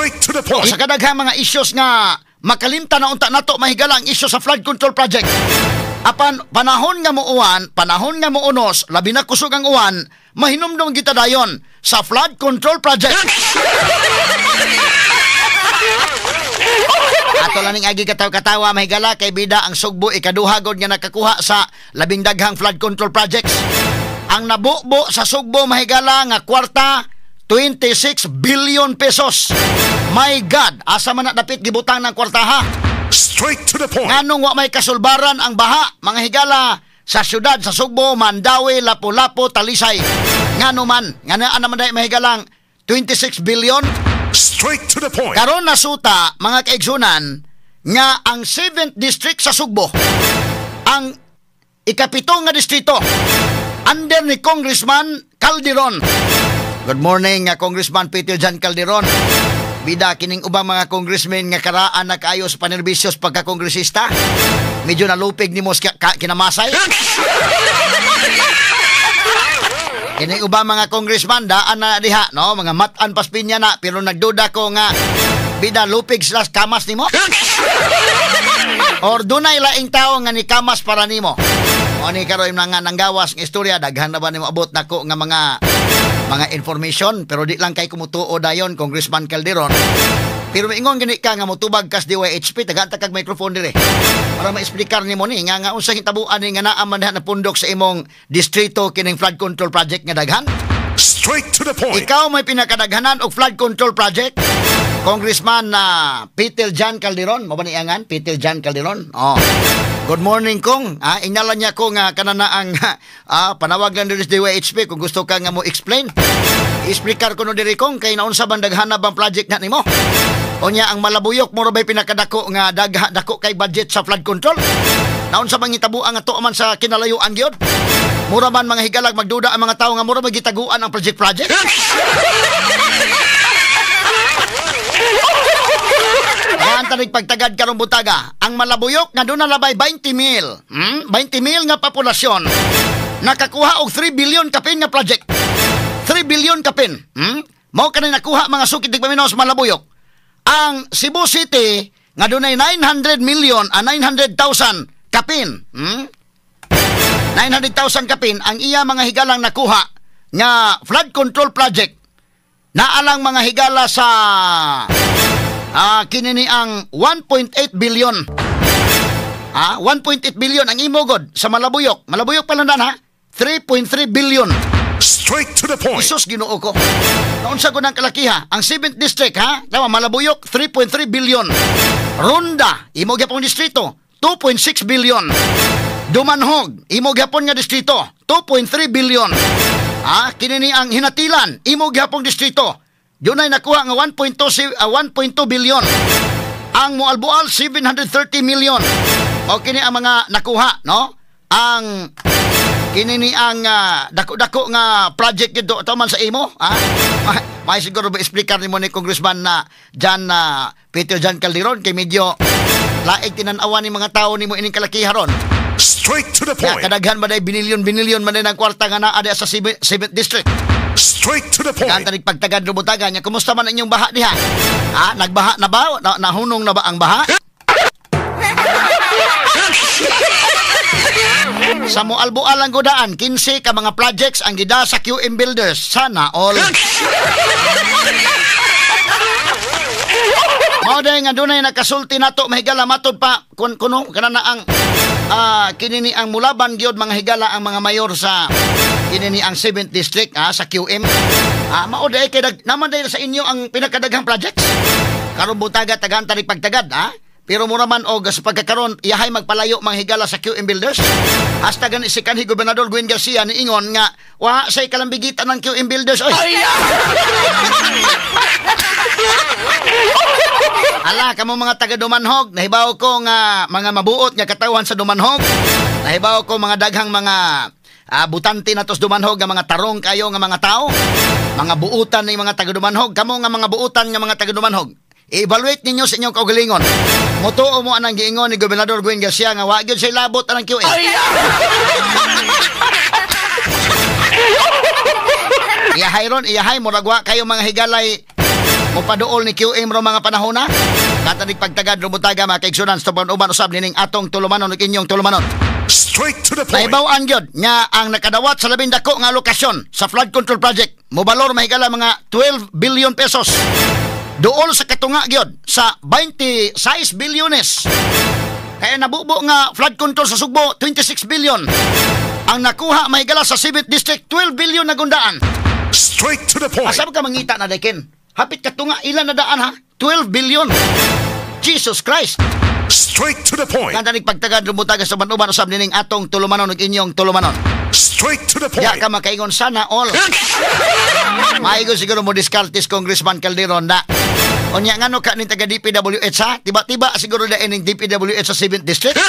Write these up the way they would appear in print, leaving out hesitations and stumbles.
Straight to the point. Sa kadaghang mga issues nga makalimta na unta nato mahigala ang issue sa flood control project. Apan panahon nga muuwan, panahon nga muunos, labi na kusog ang uwan, mahinumdum kita dayon sa flood control project. Ato laning agi katawa mahigala kay bida ang Sugbo ikaduhagod nga nakakuha sa labing daghang flood control projects. Ang nabubo sa Sugbo mahigala nga kwarta 26 billion pesos. My God, asa man na dapit gibutang ng kwartaha. Straight to the point. Nganong wa may kasulbaran ang baha, mga higala, sa syudad, sa Sugbo, Mandawi, Lapu-Lapu, Talisay. Ngano man, ngana naman dahil mahigalang 26 billion. Straight to the point. Karon nasuta, mga kaigsunan, nga ang 7th district sa Sugbo, ang ikapito nga distrito, under ni Congressman Calderon. Good morning, Congressman Peter Jan Calderon. Bida, kining ubang mga congressmen nga karaan na kaayo sa panerbisyos pagka-kongresista. Medyo nalupig ni mo kinamasay. Kining ubang mga congressman, daan na diha, no? Mga matan paspinya na, pero nagduda ko nga, bida, lupig sila kamas ni mo? Or dunay laing tao nga ni kamas para ni mo? O ni karoy nga nanggawas ng istorya, daghan na ba ni mo abot na ko nga mga information, pero di lang kay kumutuo dayon, Congressman Calderon. Pero maingon gani ka nga motubag kas DYHP, taga-takag microphone dire. Para ma-explicar nimo ni nga unsang hitabuan ni nga naa man na pundok sa imong distrito kining flood control project nga daghan. Straight to the point. Ikaw may pinakadaghanan og flood control project, Congressman Peter Jan Calderon. Mo ba niangan Peter Jan Calderon? Oh. Good morning kong. Ingnalan niya ko nga kanana ang panawag lang diri sa DYHP kung gusto ka nga mo explain. I-explicar ko no diri kong kay naunsa bang daghan na bang project na nimo? Unya ang Malabuyok mo ra bay pinakadako nga dako kay budget sa flood control. Naunsa bang itabuan nga tuman sa kinalayuan gyud? Mura man mga higalag magduda ang mga tawo nga mura magitaguan ang project. Ang tanig pagtagad karong butaga, ang Malabuyok nga doon nalabay 20 mil. 20 mil nga populasyon. Nakakuha og 3 billion kapin nga project. 3 billion kapin. Mao kanay nakuha mga sukid tigpaminaw sa Malabuyok. Ang Cebu City nga doon ay 900,000 kapin. 900,000 kapin ang iya mga higalang nakuha nga flood control project. Naalang mga higala sa kinini ang 1.8 billion. 1.8 billion ang imogod sa Malabuyok. Malabuyok pa lang ha? 3.3 billion. Straight to the point. Isus Ginoo ko. Naunsa ko ng kalakiha. Ang 7th district Tama, Malabuyok 3.3 billion. Ronda, imo gyapon distrito 2.6 billion. Dumanhog, imo gyapon nga distrito 2.3 billion. Kinini ang Hinatilan, imo gyapon distrito. Yun ay nakuha nga 1.2 billion. Ang Mualbual 730 million. O kini ang mga nakuha, no? Ang kini ni ang dako-dako nga project dito man sa imo, may siguro ba explicar nimo ni Congressman na Peter Jan Calderon kay medyo laig tinan-awan ni mga tao nimo ining kalakiharon. Straight to the point. Kadaghan man ay binilyon man ang kwarta nga naa sa 7th district. Straight to the point. Kantanig pagtagad rumutaga niya. Kumusta man inyong baha diha? Nagbaha na ba? Nahunong na ba ang baha? Sa Mualbual ang godaan, 15 ka mga projects ang gida sa QM Builders. Sana all. Mao day nga dunay nakasulti nato mahigala matod pa kuno kanana ang kinini ang Mulaban gyud mga higala ang mga mayor sa kinini ang 7th district sa QM. Mao day kay naman day sa inyo ang pinakadaghang projects. Karon butaga tagaan tanig pagtagad pero mura man og sa pagkakaron iyahay magpalayo mga higala sa QM Builders. Hasta gani si kanhi Gobernador Gwen Garcia ni ingon nga wa say kalambigitan ng QM Builders oy. Ala kamo mga taga Dumanhog, nahibaw ko nga mga mabuot nga katawan sa Dumanhog. Nahibaw ko mga daghang mga butante na tos Dumanhog nga mga tarong kayo nga mga tao. Mga buutan ni mga taga Dumanhog, kamo nga mga buutan nga mga taga Dumanhog. I-evaluate ninyo sa inyong kaugalingon. Mutuo mo anang giingon ni Gobernador Gwen Garcia nga wa gyud say labot anang QM. Iyahay murag wa kayo mga higalay Mupaduol ni QM ro mga panahon na. Katanig pagtagad rumutaga mga kaigsunan sa uban usab nining atong tulumanon ug inyong tulumanon. Straight to the point. Naibawaan gyud nga ang nakadawat sa labing dako nga lokasyon sa flood control project mobalor mahigala mga 12 billion pesos. Duol sa katunga gyud sa 26 bilyones. Kaya nabubo nga flood control sa Sugbo 26 billion. Ang nakuha mahigala sa 7th district 12 billion na gundaan. Straight to the point. Asab ka mangita na dakin. Hapit katunga ilan na daan ha? 12 billion. Jesus Christ. Straight to the point. Nga tanig pagtagad lumutaga sa banuban usab nining atong tulumanon ug inyong tulumanon. Straight to the point. Ya ka makaingon sana all. Maigo siguro mo diskartes Congressman Calderon na. Onya ngano ka ning taga DPWH ha? Tiba-tiba siguro da ining DPWH sa 7th district.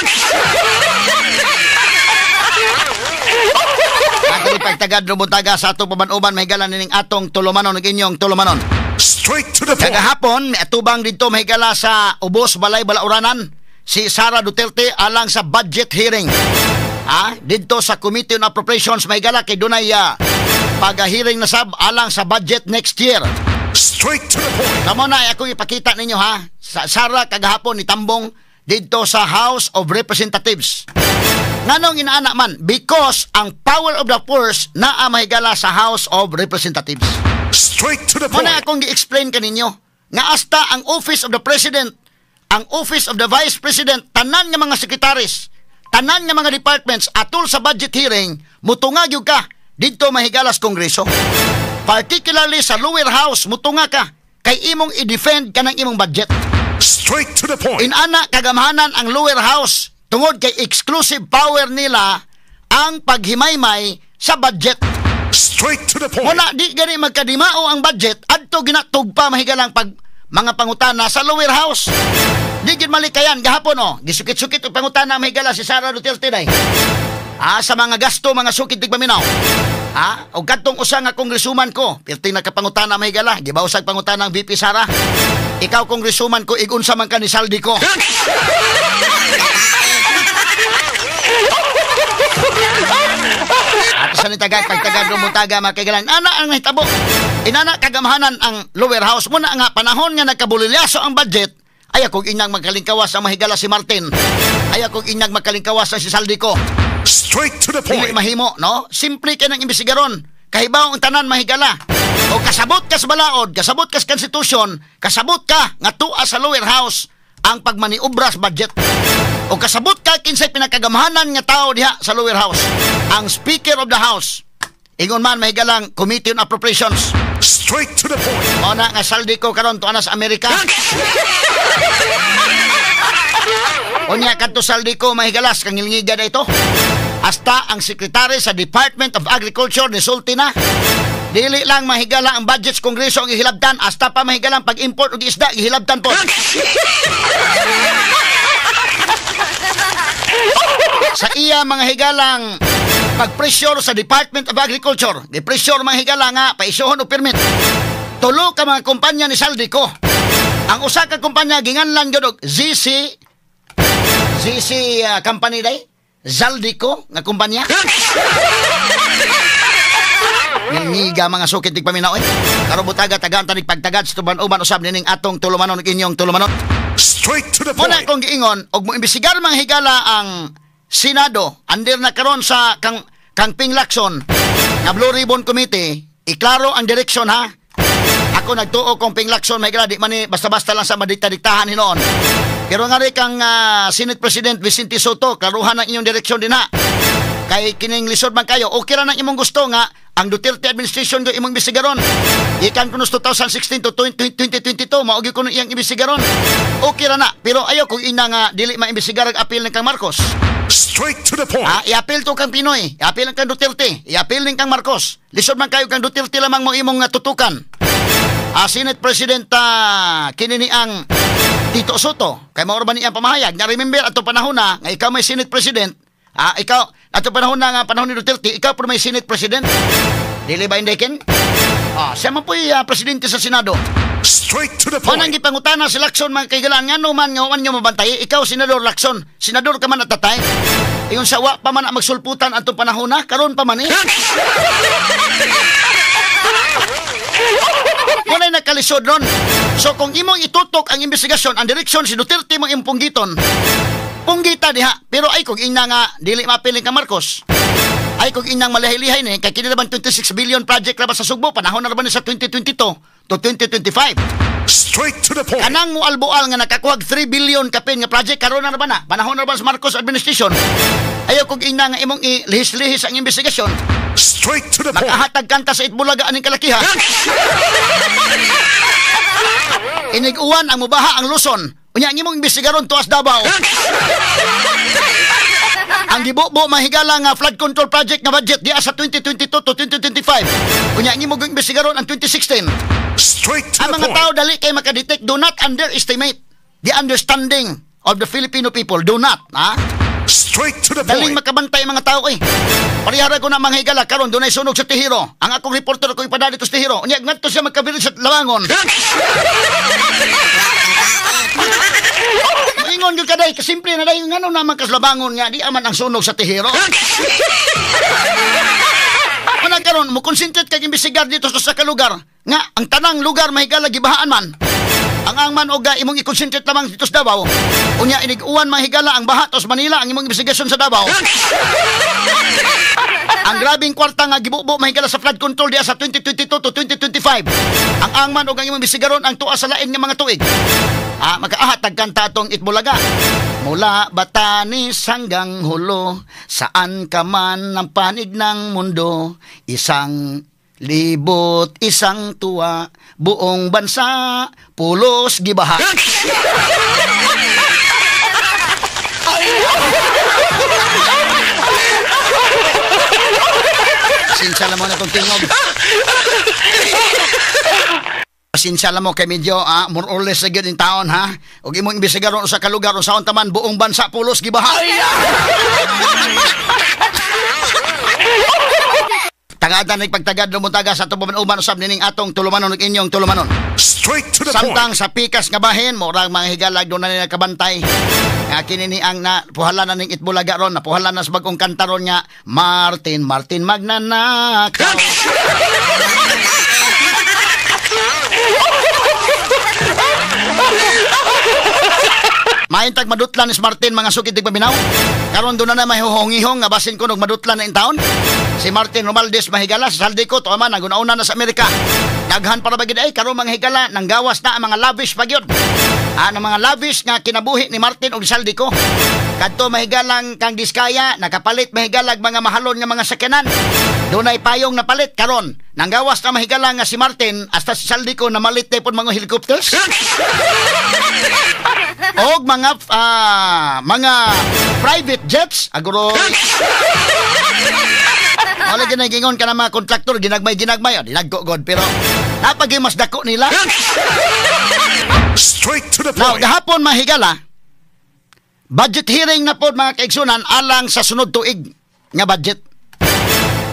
Atong pagtagad lumutaga sa atong pabanuban mahigala nining atong tulumanon ug inyong tulumanon. Straight to the point. Kagahapon, atubang dito mahigala sa Ubos, Balay, Balauranan, si Sara Duterte alang sa budget hearing. Dito sa Committee on Appropriations mahigala kay dunay pag-hearing na sab alang sa budget next year. Straight to the point. Kamo na ako ipakita ninyo ha. Sa Sara kagahapon ni Tambong dito sa House of Representatives. Nganong inaana man? Because ang power of the purse naa mahigala sa House of Representatives. Straight to the point. Muna akong gi-explain kaninyo nga hasta ang Office of the President, ang Office of the Vice President, tanan nga mga sekretaris, tanan nga mga departments atol sa budget hearing, mutunga gyud ka didto mahigalas Kongreso. Particularly sa lower house, mutunga ka kay imong i-defend kanang imong budget. Straight to the point. Inana kagamhanan ang lower house tungod kay exclusive power nila ang paghimaymay sa budget. Straight to the point. Muna di gani magkadimao ang budget adto ginatug pa mahigalang pag mga pangutana sa lower house. Di gid malikayan gahapon gisukit-sukit og pangutana mahigala si Sara Duterte day. Sa mga gasto mga sukit tigpaminaw. Og kadtong usa nga kongresuman ko, perti nakapangutana mahigala, gibawsag pangutana ang VP Sara. Ikaw kongresuman ko igunsa man ka ni saldi ko. At sa nitagay, pagtagad rumutaga makagalan, ang hitabo. Inana kagamhanan ang lower house. Muna nga, panahon nga nagkabulilyaso ang budget, ay akong inyang magkalingkawas ang mahigala si Martin. Ay akong inyang magkalingkawas ang si Saldi ko. Straight to the point. Dili mahimo, no? Simple ka ng imbisigaron. Kahibaw ang tanan mahigala. O kasabot ka sa balaod, kasabot ka sa konstitusyon, kasabot ka nga tua sa lower house ang pagmaniobra sa budget. O kasabot ka kinsay pinakagamhanan nga tao diha sa lower house, ang Speaker of the House. Ingon man mahigalang Committee on Appropriations. Straight to the point. O na nga saldi ko karon tuana sa Amerika. O niya kadto saldi ko mahigalas kang ngilngiga na ito. Hasta ang sekretary sa Department of Agriculture ni Sultina. Dili lang mahigala ang budget sa Kongreso ang ihilabtan, hasta pa mahigala ang pag-import og isda ihilabtan po. Sa iya mga higalang pag-pressure sa Department of Agriculture, di-pressure mga higala nga paisuhon o permit. Tulo ka mga kumpanya ni Saldico. Ang usa ka kumpanya ginganlan gyud og ZC company day. Zaldico nga kumpanya. Ngiga mga sukit tigpaminaw Karo butaga tagaan tanig pagtagad sa tuban-uban usab nining atong tulumanon ug inyong tulumanon. Straight to the point. Muna kong giingon og mo imbisigar mga higala ang Senado under na karon sa kang Ping Lacson na Blue Ribbon Committee. Iklaro ang direksyon ha. Ako nagtuo kong Ping Lacson mahigala di man basta-basta lang sa madikta-diktahan hinoon. Pero nga rin kang Senate President Vicente Soto, klaruhan ang inyong direksyon din ha. Kay kining lisod man kayo, okay ra nang imong gusto nga ang Duterte administration do imong imbisigaron. Ikan kuno 2016 to 2022 mao gyud kuno iyang imbisigaron. Okay ra na, pero ayo kung ina nga dili maimbisigar ang apil ng kang Marcos. Straight to the point. I-apil to kang Pinoy, i-apil kang Duterte, i-apil ning kang Marcos. Lisod man kayo kang Duterte lamang mo imong tutukan. Senate President kinini ang Tito Soto, kay mao ba niya pamahayag na remember ato panahon na nga ikaw may Senate President. Ikaw ato panahon na nga panahon ni Duterte, ikaw pero may Senate President. Dili ba indekin? Siya man po presidente sa Senado. Straight to the point. Manang gipangutana si Lacson mga kaigalan nga man nga nyo mabantay, ikaw Senador Lacson, senador ka man at tatay. Ingon sa wa pa man magsulputan atong panahon na, karon pa man Muna nakalisod ron. So kung imong itutok ang investigasyon, ang direksyon si Duterte mo imong punggiton, punggita diha. Pero ay kung ina nga dili mapiling ka Marcos, ay kung inang malahi-lihay ni kay kini naman 26 billion project labas sa Sugbo, panahon na naman sa 2022 to 2025. Straight to the point. Kanang mo albual nga nakakuhag 3 billion kapin nga project karon na naman na panahon na naman sa Marcos administration. Ayaw kung ina nga imong ilihis-lihis ang investigasyon, Straight to the point. makahatag kanta sa Itbulaga aning kalakiha. Inig-uwan ang mubaha ang Luzon. Unya ang imong investigaron tuas Davao. Ang gibubo mahigala nga flood control project nga budget diya sa 2022 to 2025. Unya ang imong investigaron ang 2016. Straight to Ang the mga point. tao dali kay makadetect. Do not underestimate the understanding of the Filipino people. Do not, ha? Straight to the Daling point. makabantay ang mga tao eh. Parihara ko na mga higala karon dunay sunog sa Tihiro. Ang akong reporter ko ipadali to sa Tihiro. Unya ngadto siya magkabili sa Lawangon. Ingon gyud kaday kasimple na dayon ngano naman kas Lawangon nga di aman ang sunog sa Tihiro. Ana karon mo concentrate kag imbestigar dito sa kalugar nga ang tanang lugar mahigala gibahaan man. Ang angman oga imong i-concentrate lamang dito sa Davao. Unya inig-uwan mahigala ang baha tos Manila ang imong investigasyon sa Davao. Ang grabing kwarta nga gibubo mahigala sa flood control diya sa 2022 to 2025. Ang angman og ang imong investigaron ang tuwa sa lain nga mga tuig. Magkaahatag kanta atong Itbulaga. Mula Batanes hanggang Hulo, saan ka man ang panig ng mundo, isang libot, isang tuwa, buong bansa, pulos gibaha. Pasensya lang mo na itong tingog. Pasensya lang mo kay medyo more or less agad yung taon ha. Huwag imong imbestigaron sa kalugar o saon taman buong bansa pulos gibaha. Tagadan ni pagtagad lumuntaga sa tubuman uban usab nining atong tulumanon ug inyong tulumanon. Straight to the point. Samtang sa pikas nga bahin mo rang mga higalag do na nila kabantay. Nga kini ni ang napuhalan na ning Itbulaga ron, napuhalan na sa bagong kanta ron nga Martin magnanakaw. Maintag madutlan ni Martin mga sukit tig paminaw. Karon do na may huhongihong nga basin ko nog madutlan na in taon. Si Martin Romualdez mahigala sa Saldico to man nagunauna na sa Amerika. Daghan para bagid ay karon mga higala nang gawas na ang mga lavish pagyod. Ang mga lavish nga kinabuhi ni Martin og Saldico. Kadto mahigalang kang Diskaya nakapalit mahigalag mga mahalon nga mga sakyanan. Dunay payong napalit karon. Nang gawas na mahigalang nga si Martin hasta si Saldico na malit pod mga helicopters. Og mga private jets aguro. Wala ginagingon ka na mga kontraktor ginagmay dinaggo god pero napagi mas dako nila. Straight to the Now point. gahapon mahigala budget hearing na pod mga kaigsunan alang sa sunod tuig nga budget.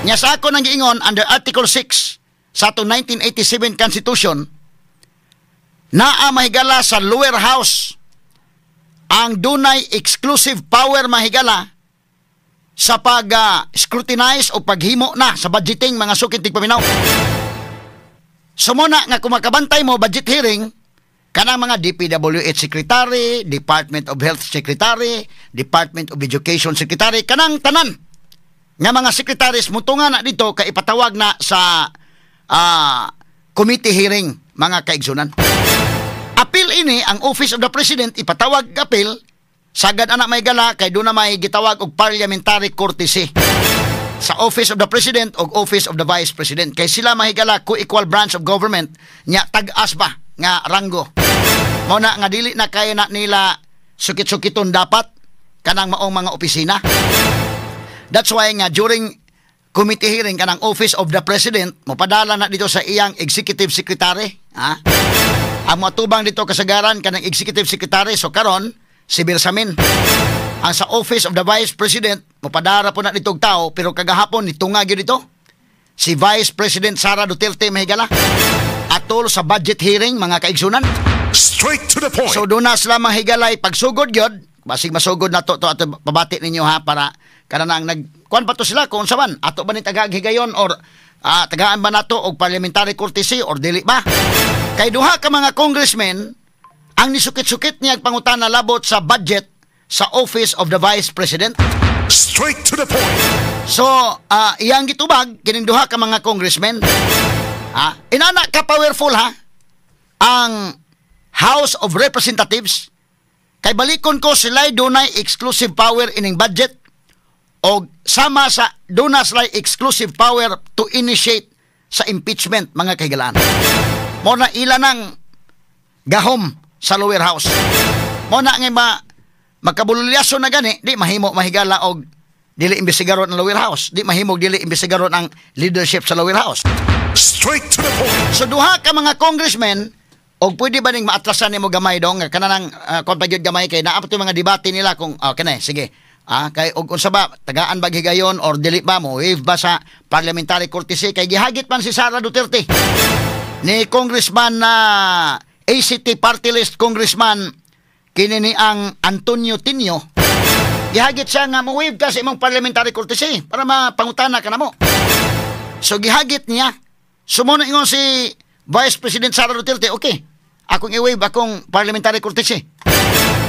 Nya sa ako nang giingon under Article 6 sa atong 1987 Constitution naa mahigala sa lower house ang dunay exclusive power mahigala sa pag-scrutinize o paghimo na sa budgeting mga sukit tig paminaw. Sumuna nga kung makabantay mo budget hearing, kanang mga DPWH Secretary, Department of Health Secretary, Department of Education Secretary, kanang tanan nga mga secretaries mutungan na dito kay ipatawag na sa committee hearing mga kaigsunan. Appeal ini ang Office of the President ipatawag appeal sagad anak may gala kay doon na may gitawag og parliamentary courtesy sa Office of the President o Office of the Vice President kay sila mahigala co-equal branch of government nya tag-as ba nga ranggo mo na nga dili na kay na nila sukit-sukiton dapat kanang maong mga opisina. That's why nga during committee hearing kanang Office of the President mopadala na dito sa iyang executive secretary ang matubang dito kasagaran kanang executive secretary so karon si Birsamin. Ang sa Office of the Vice President mopadara po na ditong tao pero kagahapon nitunga gyud dito si Vice President Sara Duterte mahigala atol sa budget hearing mga kaigsunan. Straight to the point. So doon na sila mahigalay pagsugod gyud basig masugod na to ato pabati ninyo ha para kanang nagkuan pa to sila kung saman ato ba ni tagahigayon or tagaan ba nato og parliamentary courtesy or dili ba. Kay duha ka mga congressmen ang nisukit-sukit niya pangutana labot sa budget sa Office of the Vice President. Straight to the point. So, iyang gitubag kining duha ka mga congressmen. Inana ka powerful ha ang House of Representatives. Kay balikon ko sila'y dunay exclusive power ining budget o sama sa duna sila'y exclusive power to initiate sa impeachment mga kahigalaan. Mo na ila ng gahom sa lower house. Mo na nga magkabululyaso na gani, di mahimo mahigala og dili imbestigaron ang lower house. Di mahimo dili imbestigaron ang leadership sa lower house. Straight to the point. So duha ka mga congressmen og pwede ba ning maatrasan nimo gamay dong kanang konpagyud gamay kay naapot yung mga debate nila kung kanay sige. Kay og unsa ba tagaan ba higayon or dili ba mo wave ba sa parliamentary courtesy kay gihagit man si Sara Duterte ni congressman na ACT party list congressman kini ni ang Antonio Tinio. Gihagit siya nga mo wave ka sa imong parliamentary courtesy para mapangutana ka na mo. So gihagit niya. Sumunod ingon si Vice President Sara Duterte, okay, akong i-wave akong parliamentary courtesy.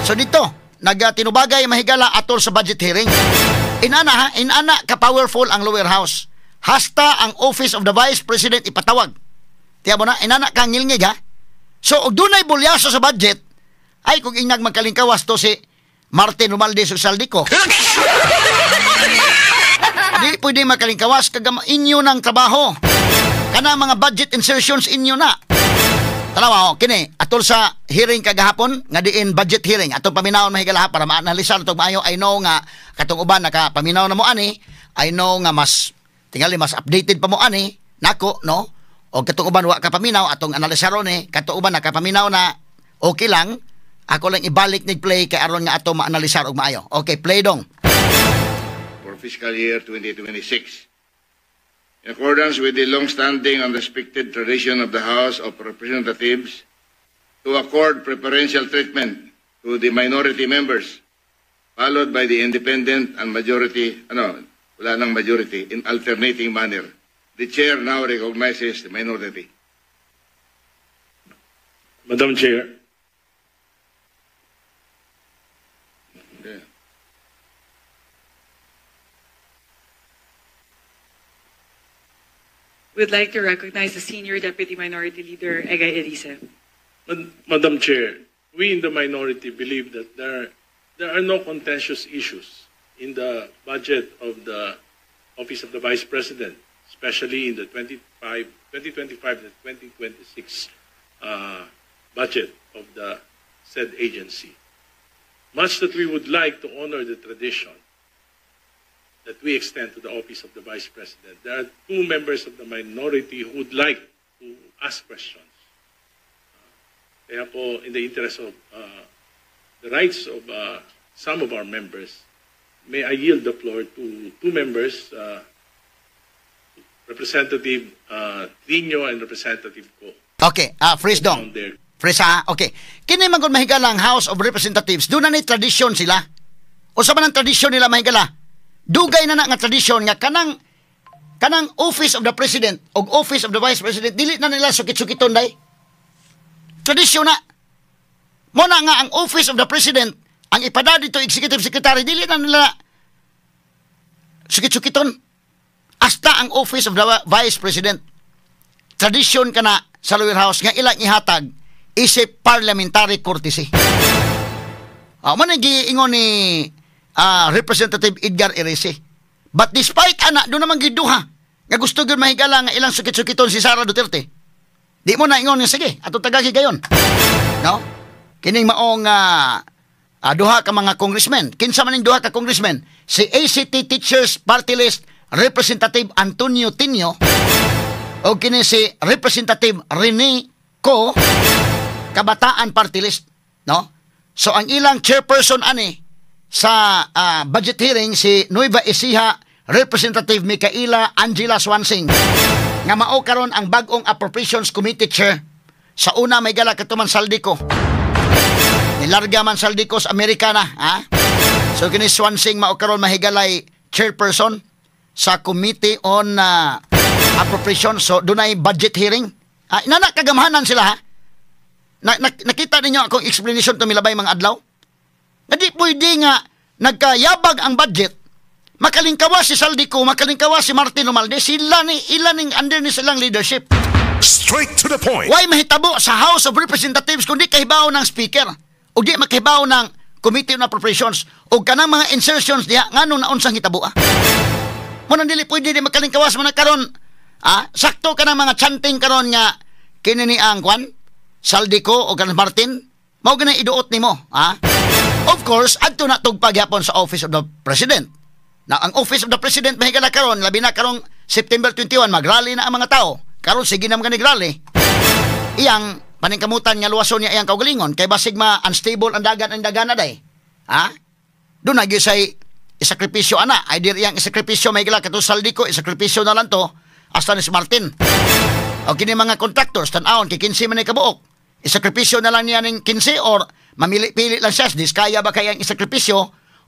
So dito, nagtinubagay mahigala atol sa budget hearing. Inana ka powerful ang lower house. Hasta ang Office of the Vice President ipatawag. Tiya mo na, inana ka ngilngig ha. So, og dunay bulyaso sa budget, ay kung inag magkalingkawas to si Martin Romualdez o Saldico. Di pwede makalingkawas kagam inyo ng trabaho. Kana mga budget insertions inyo na. Tanawa kini atol sa hearing kagahapon nga diin budget hearing atong paminawon mahigala para maanalisar tong maayo. I know nga katong uban nakapaminaw na mo ani. I know nga mas tingali mas updated pa mo ani nako no. O katong uban wa ka paminaw atong analisaron ni katong uban nakapaminaw na okay lang. Ako lang ibalik ni play kay aron nga ato maanalisar og maayo. Okay, play dong. For fiscal year 2026. In accordance with the long-standing and respected tradition of the House of Representatives to accord preferential treatment to the minority members, followed by the independent and majority, wala nang majority, in alternating manner, the Chair now recognizes the minority. Madam Chair. Would like to recognize the Senior Deputy Minority Leader, Egay Elise. Madam Chair, we in the minority believe that there are no contentious issues in the budget of the Office of the Vice President, especially in the 2025 to 2026 budget of the said agency. Much that we would like to honor the tradition that we extend to the Office of the Vice President. There are two members of the minority who would like to ask questions. Kaya po, in the interest of the rights of some of our members, may I yield the floor to two members, Representative Tino and Representative Ko. Okay, freeze dong. Freeze ha, okay. Kini magod mahigala ang House of Representatives, doon na ni tradisyon sila. O sa man ang tradisyon nila mahigala? Dugay na nga tradisyon nga kanang Office of the President o Office of the Vice President dili na nila sukit-sukiton day. Tradisyon na. Mo na nga ang Office of the President ang ipada dito Executive Secretary dili na nila sukit-sukiton. Hasta ang Office of the Vice President. Tradisyon ka na sa lower house nga ilang ihatag isip parliamentary courtesy. Mo na giingon ni Representative Edgar Erese. But despite doon naman giduha nga gusto gyud mahigala nga ilang sukit-sukiton si Sara Duterte. Di mo na ingon nga sige, ato tagagi gayon. No? Kining maong duha ka mga congressmen. Kinsa man ning duha ka congressmen? Si ACT Teachers Party List Representative Antonio Tinio o kini si Representative Rene Ko Kabataan Party List, no? So ang ilang chairperson ani sa budget hearing si Nueva Ecija Representative Micaela Angela Swansing nga mao karon ang bag-ong Appropriations Committee Chair. Sa una may gala katuman Saldico. Nilarga man Saldico sa Amerikana, ha? So kini Swansing mao karon mahigalay chairperson sa Committee on Appropriations. So dunay budget hearing. Inana kagamhanan sila ha. nakita ninyo akong explanation to milabay mga adlaw? Na di pwede nga nagkayabag ang budget, makalingkawa si Saldico, makalingkawa si Martin Romualdez, ilan ning under ni silang leadership. Straight to the point. Why mahitabo sa House of Representatives kundi kahibaw ng Speaker o di makahibaw ng Committee on Appropriations o kanang mga insertions diya nganong naunsang hitabo Muna dili pwede di makalingkawas mo na karon. Sakto ka ng mga chanting karon nga kinini ang kwan Saldico o kanang Martin mao ganay iduot nimo. Of course adto na tug pagyapon sa Office of the President. Na ang Office of the President mahigala karon labi na karong September 21 magrally na ang mga tao. Karon sige na mga nagrally. Iyang paningkamutan nga luwason niya iyang kaugalingon kay basig unstable ang dagan na day. Doon na say isakripisyo ana. Either iyang isakripisyo may gila kato Saldico, isakripisyo na lang to hasta ni si Martin. O kini mga contractors tan-aon kay 15 man kabuok. Isakripisyo na lang niya ning 15 or mamili-pili lang siya. Diskaya ba kayang isakripisyo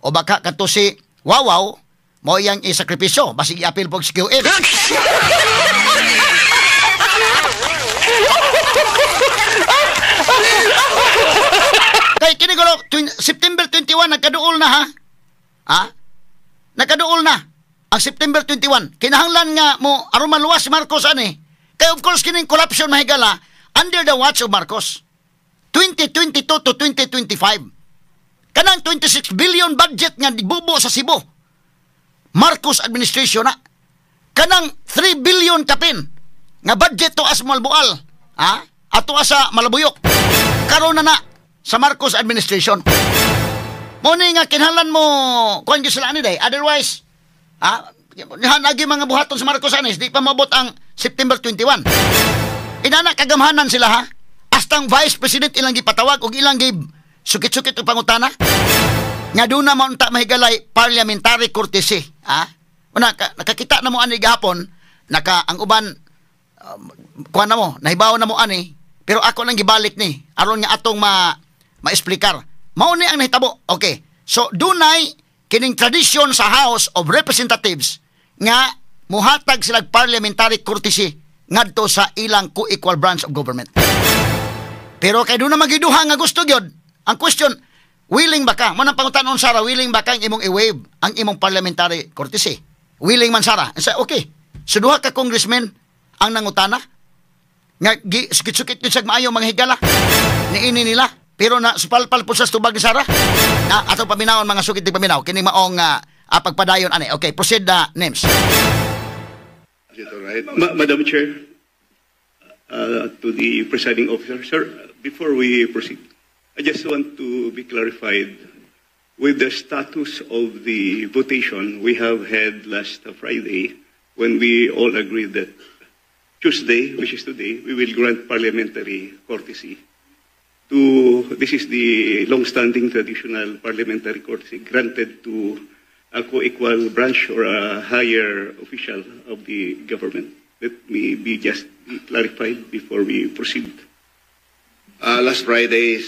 o baka kato si Wawaw mo iyang isakripisyo basig i-appeal pog si QF. Kay kini gulo September 21 nagkaduol na Nagkaduol na ang September 21. Kinahanglan nga mo aron maluwas si Marcos ani. Kay of course kining corruption mahigala under the watch of Marcos. 2022 to 2025. Kanang 26 billion budget nga dibubo sa Cebu. Marcos administration na. Kanang 3 billion kapin nga budget to as Malbual. Ato sa Malabuyok. Karon na sa Marcos administration. Muni nga kinahanglan mo kuan gyud sila ani day. Otherwise, hanagi mga buhaton sa Marcos anis di pa mabot ang September 21. Inana kagamhanan sila Astang Vice President ilang gipatawag og ilang sukit-sukit og pangutana. Nga doon na maunta mahigalay parliamentary courtesy. Nakakita na mo ani gahapon ang uban kuan na mo nahibaw na mo ani pero ako lang gibalik ni aron nga atong ma-explicar. Mao ni ang nahitabo. Okay. So dunay kining tradisyon sa House of Representatives nga muhatag sila parliamentary courtesy ngadto sa ilang co-equal branch of government. Pero kay doon na magiduha nga gusto gyud. Ang question, willing ba ka? Manang pangutanon Sara, willing ba ka imong i-waive ang imong parliamentary courtesy? Willing man Sara. Okay. So duha ka congressman ang nangutana nga sukit-sukit yun sa maayo mga higala niini nila pero na supalpal po sa tubag ni Sara atong paminawon mga sukit di paminaw kining maong pagpadayon ani. Okay, proceed names. Is it all right? Madam Chair, to the presiding officer, sir, before we proceed, I just want to be clarified with the status of the votation we have had last Friday when we all agreed that Tuesday, which is today, we will grant parliamentary courtesy. This is the long-standing traditional parliamentary courtesy granted to a co-equal branch or a higher official of the government. Let me be just clarified before we proceed. Last Friday,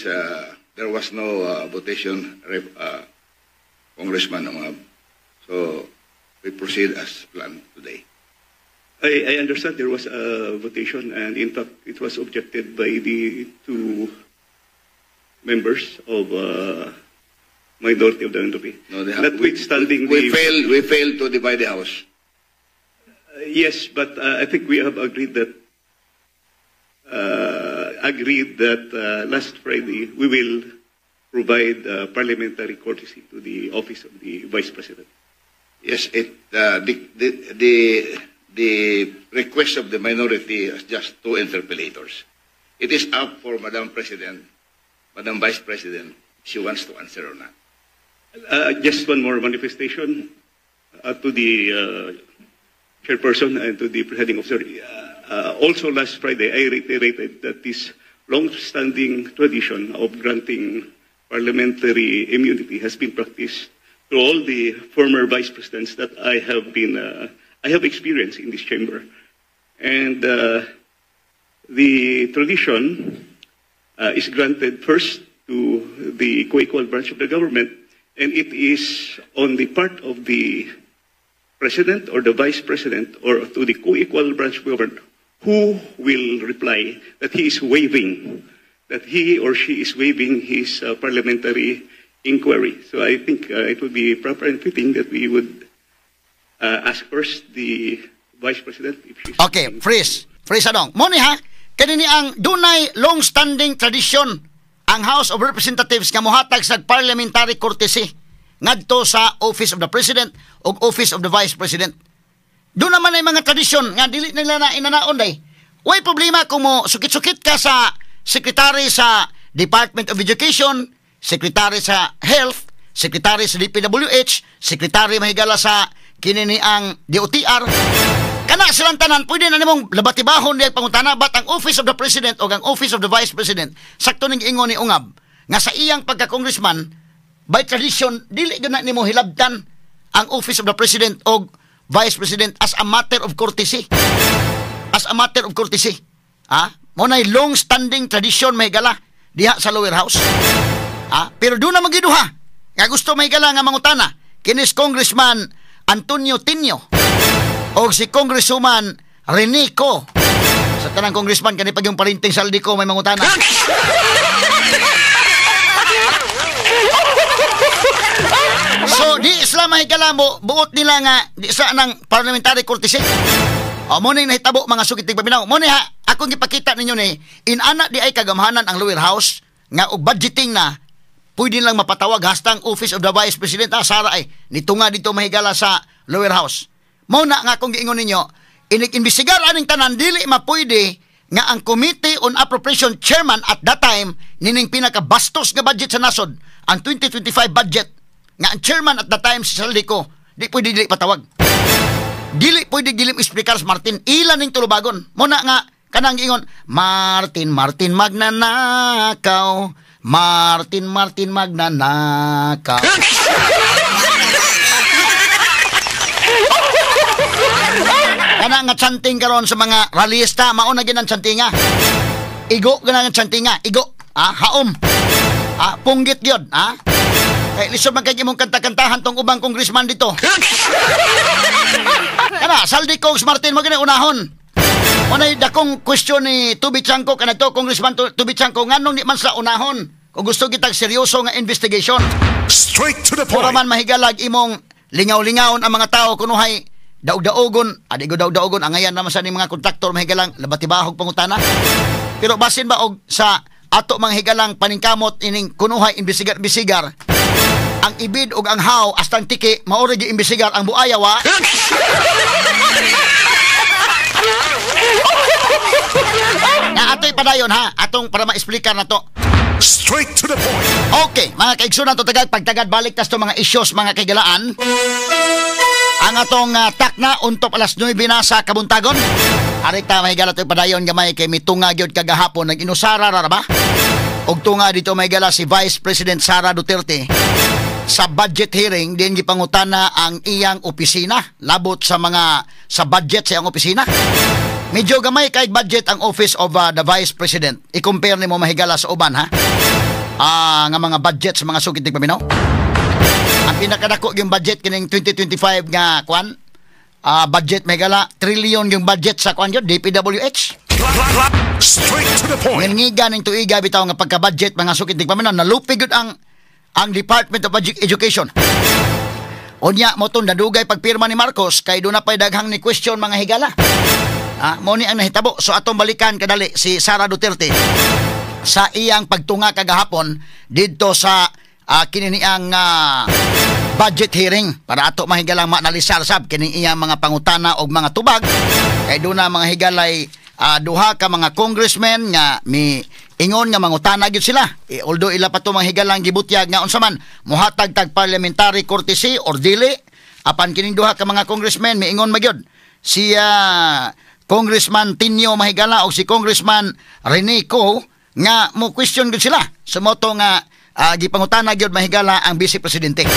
there was no votation, Congressman Amab. So we proceed as planned today. I understand there was a votation, and in fact, it was objected by the two members of minority of the NDP. No, notwithstanding we failed to divide the House. Yes, but I think we have agreed that last Friday we will provide parliamentary courtesy to the office of the Vice President. Yes, the request of the minority is just two interpellators. It is up for Madam President, Madam Vice President, she wants to answer or not. Just one more manifestation to the chairperson and to the presiding officer. Also last Friday, I reiterated that this long-standing tradition of granting parliamentary immunity has been practiced to all the former vice presidents that I have experienced in this chamber. And the tradition is granted first to the co-equal branch of the government, and it is on the part of the president or the vice president or to the co-equal branch of government who will reply that he is waiving that he or she is waiving his parliamentary inquiry. So I think it would be proper and fitting that we would ask first the Vice President if she's... Okay, freeze anong. Moni ha, kanini ang dunay long-standing tradisyon ang House of Representatives nga mohatag sa parliamentary courtesy ngadto sa Office of the President o Office of the Vice President. Doon naman ay mga tradisyon nga dili nila na inanaon day. Way problema kung mo sukit-sukit ka sa Secretary sa Department of Education, Secretary sa Health, Secretary sa DPWH, Secretary mahigala sa kinini ang DOTR. Kana silang tanan, pwede na nimong labatibahon niya pangutana, but ang Office of the President o ang Office of the Vice President, sakto ning ingon ni Ungab, nga sa iyang pagka-congressman, by tradition, dili gana nimo hilabtan ang Office of the President o Vice President as a matter of courtesy. As a matter of courtesy. Muna'y long-standing tradition mahigala diha sa lower house. Pero doon na magiduha. Nga gusto mahigala nga mangutana, kinis Congressman Antonio Tinio o si Congresswoman Renico. Sa tanang congressman, kanipag yung palinting saldi ko, may mangutana. So, di isla mahigala mo, buot nila nga, di sa nang parliamentary courtesy. Muna yung nahitabo, mga sukitig paminaw. Muna ha, akong ipakita ninyo ni, inana di ay kagamhanan ang lower house, nga og budgeting na, pwede lang mapatawag hastang Office of the Vice President. Sara ay, nito nga dito mahigala sa lower house. Muna nga kung giingon ninyo, inig-imbestigar aning tanan, dili mapwede nga ang Committee on Appropriation Chairman at that time, nining pinakabastos nga budget sa nasod, ang 2025 budget, nga ang chairman at that time si Saldico, di pwede dili patawag. Dili pwede dilim explicar sa Martin, ilan ning tulubagon. Muna nga, kanang giingon, Martin magnanakaw, Martin magnanakaw. Kana nga chanting karon sa mga rallyista, mauna gid ang chantinga. Igo gana nga chantinga, igo. Haom. Punggit gyud, Kay lisod man kay imong kanta-kantahan tong ubang congressman dito. Kana Saldi Cogs Martin mo gani unahon. Unay dakong question ni Tubi Chanco kana to Congressman Tubi Chanco nganong di man sa unahon kung gusto kitag seryoso nga investigation. Straight to the point. Pura man mahigalag imong lingaw-lingawon ang mga tao kunuhay daog-daogon, adigo daog-daogon, angayan naman sa ni mga kontraktor mahigalang labatibahog pangutana. Pero basin ba og sa ato mga higalang paningkamot ining kunuhay imbisigar, ang ibid og ang haw astang tiki maori gi imbisigar ang buayawa. Na ato'y padayon ha, atong para ma-explicar na to. Straight to the point. Okay, mga kaigsunan to tagad, pagtagad balik tas to mga issues mga kaigalaan. Ang atong takna untop alas 9 na sa Kabuntagon. Arita mahigala to'y padayon gamay kay mitunga gyud kagahapon nag-inusara ra ba? Og tunga dito mahigala si Vice President Sara Duterte sa budget hearing din gipangutana ang iyang opisina labot sa budget sa iyang opisina. Medyo gamay kay budget ang Office of the Vice President. I-compare nimo mahigala sa uban ha. Nga mga budget sa mga sukitig paminaw. Ang pinakadako yung budget kining 2025 nga kwan, budget mahigala trillion yung budget sa kwan yun, DPWH. Straight to the point. Ngingiga ning tuiga bitaw nga pagka-budget mga sukitig paminaw nalupig gud ang Department of Education. Unya mo tong nadugay pagpirma ni Marcos kay do na pay daghang ni question mga higala. Mo ni ang nahitabo. So atong balikan kadali si Sara Duterte sa iyang pagtunga kagahapon didto sa kininiang budget hearing para ato mahigalang maanalisar sab kining iyang mga pangutana og mga tubag kay do na mga higalay duha ka mga congressmen nga ingon nga mangutana gyud sila. Although ila pa to mga higalang gibutyag nga unsa man mohatag tag parliamentary courtesy or dili, apan kining duha ka mga congressmen miingon magyud si Congressman Tinio mahigala o si Congressman Renico nga mo question gyud sila sumoto nga gipangutana gyud mahigala ang Vice Presidente.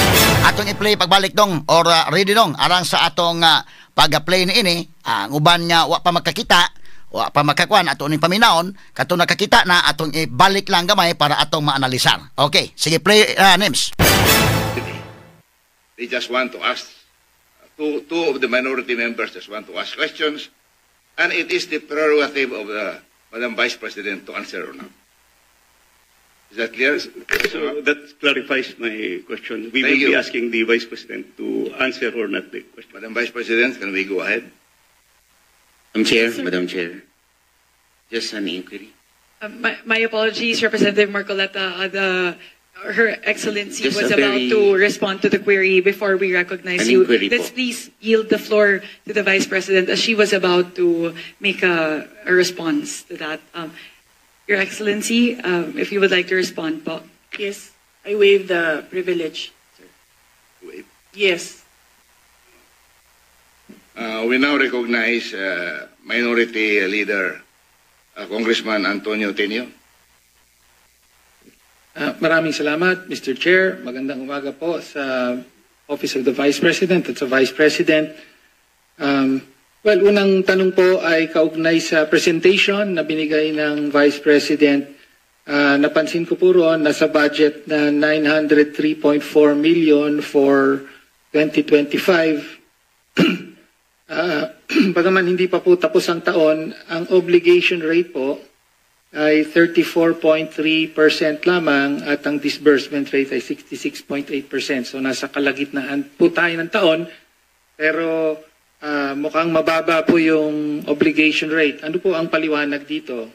Atong i-play pagbalik dong or ready dong arang sa atong pag-play ni ini ang uban nga wa pa makakita, wa pa makakwan ato ni paminaon kato nakakita na atong ibalik lang gamay para atong maanalisar. Okay, sige play Nims. They just want to ask two of the minority members just want to ask questions, and it is the prerogative of the Madam Vice President to answer or not. Is that clear? So that clarifies my question. We will Thank be you. asking the Vice President to answer or not the question. Madam Vice President, can we go ahead? Madam Chair, just an inquiry. My apologies, Representative Marcoleta. Her Excellency Just was a about very- to respond to the query before we recognize An you. inquiry Let's po. please yield the floor to the Vice President as she was about to make a response to that. Your Excellency, if you would like to respond po. Yes, I waive the privilege. Wait. Yes. We now recognize Minority Leader Congressman Antonio Tenio. Maraming salamat, Mr. Chair. Magandang umaga po sa Office of the Vice President at sa Vice President. Well, unang tanong po ay kaugnay sa presentation na binigay ng Vice President. Napansin ko po roon na sa budget na 903.4 million for 2025. Bagaman hindi pa po tapos ang taon, ang obligation rate po ay 34.3% lamang at ang disbursement rate ay 66.8%. So nasa kalagitnaan po tayo ng taon, pero mukhang mababa po yung obligation rate. Ano po ang paliwanag dito?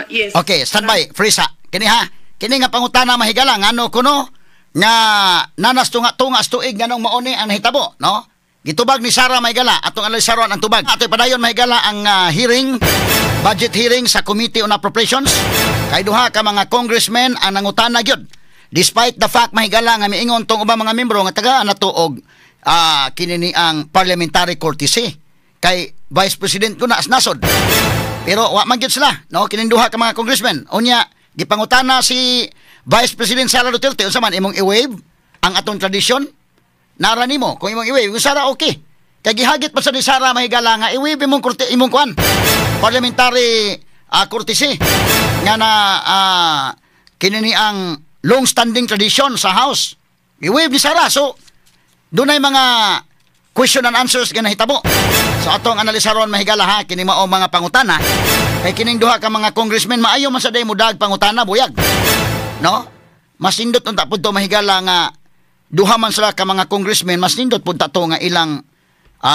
Yes. Okay, standby, Frisa. Kini ha, kini nga pangutana mahigala ngano kuno nga nanas tunga tuig nganong mauni ang hitabo, no? Gitubag ni Sara mahigala atong analisaron ang tubag. Ato padayon mahigala ang hearing, budget hearing sa Committee on Appropriations. Kay duha ka mga congressmen ang nangutana gyud. Despite the fact mahigala nga miingon tong ubang mga membro nga taga natuog kini ni ang parliamentary courtesy kay Vice President ko na nasod. Pero wa man gyud sila, no? Kining duha ka mga congressmen. Unya, gipangutana si Vice President Sara Duterte unsa man imong i-waive ang atong tradisyon? Nara nimo kung imong i-waive, kung Sara okay. Kay gihagit pa sa ni Sara mahigala nga i-waive imong kuan. Parliamentary courtesy nga na kini ni ang long-standing tradition sa House. I-waive ni Sara. So dunay mga question and answers nga nahitabo. So atong analisaron mahigala ha kini mao mga pangutana. Kay kining duha ka mga congressmen maayo man sa day mudag pangutana buyag. No? Mas nindot unta pud to mahigala nga duha man sila ka mga congressmen mas nindot pud ta to nga ilang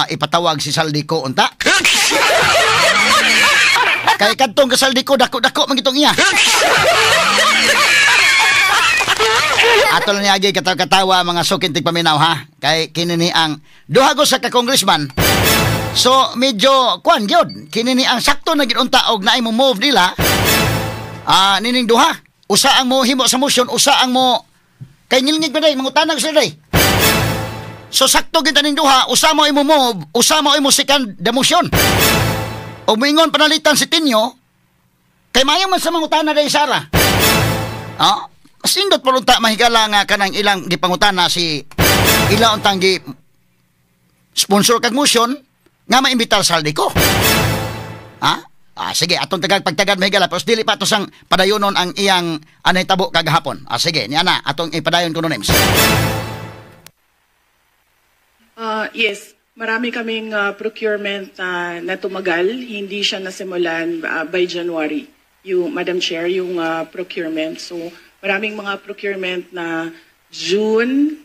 ipatawag si Saldico unta. Kay kadtong ka Saldico dako-dako man gitong iya. Ato lang niya katawa mga sukintig paminaw ha. Kay kinini ang duha go sa ka-congressman. So medyo kuan gyud. Kinini ang sakto na gidunta og naay mo move nila. Nining duha. Usa ang mo himo sa motion, usa ang mo kay ngilngig ba day mangutanag sila day. So sakto gyud ning duha, usa mo imo move, usa mo imo second the motion. Og moingon panalitan si Tinyo kay mayo man sa mangutana day Sara. Sindot palunta mahigala nga kanang ilang gipangutana si ila untang gi sponsor kag motion nga maimbitar sa Saldico. Sige, atong pagtagad mahigala pero dili pa to sang padayonon ang iyang anay tabo kagahapon. Sige, niya na atong ipadayon kuno names. Yes, marami kaming procurement na tumagal. Hindi siya nasimulan by January. Yung Madam Chair, yung procurement. So maraming mga procurement na June,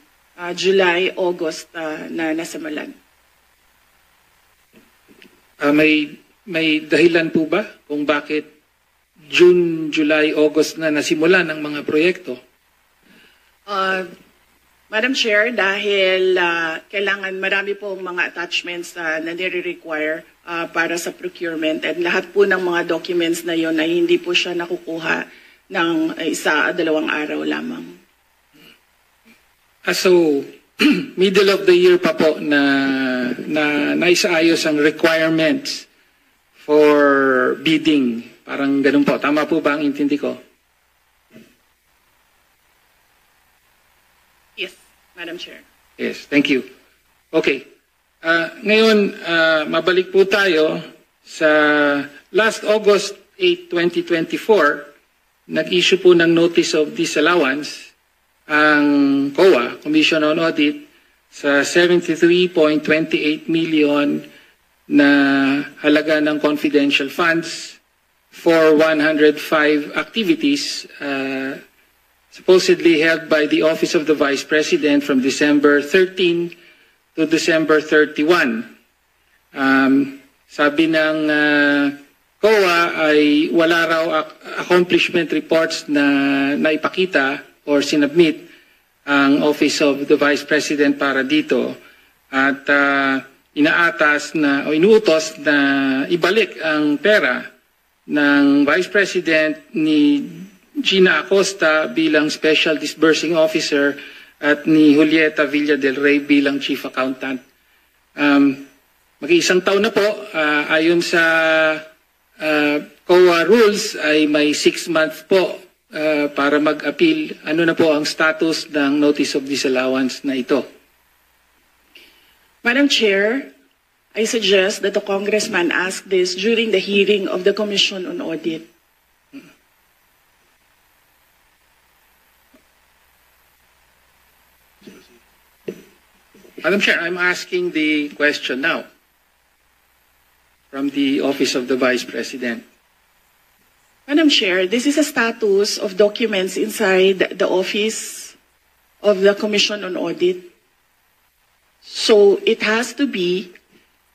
July, August na nasimulan. May dahilan po ba kung bakit June, July, August na nasimulan ang mga proyekto? Madam Chair, dahil kailangan marami po mga attachments na nire-require para sa procurement at lahat po ng mga documents na yon ay hindi po siya nakukuha ng dalawang araw lamang. So, middle of the year pa po na naisaayos ang requirements for bidding. Parang ganun po. Tama po ba ang intindi ko? Yes, Madam Chair. Yes, thank you. Okay. Ngayon, mabalik po tayo sa last August 8, 2024, nag-issue po ng Notice of Disallowance ang COA, Commission on Audit, sa 73.28 million na halaga ng confidential funds for 105 activities supposedly held by the Office of the Vice President from December 13 to December 31. Sabi ng COA ay wala raw accomplishment reports na naipakita or sinubmit ang Office of the Vice President para dito at inaatas na o inuutos na ibalik ang pera ng Vice President ni Gina Acosta bilang Special Disbursing Officer at ni Julieta Villa del Rey bilang Chief Accountant. Mag-iisang taon na po, ayon sa COA rules ay may 6 months po para mag-appeal. Ano na po ang status ng Notice of Disallowance na ito? Madam Chair, I suggest that the Congressman ask this during the hearing of the Commission on Audit. Madam Chair, I'm asking the question now from the Office of the Vice President. Madam Chair, this is a status of documents inside the Office of the Commission on Audit. So it has to be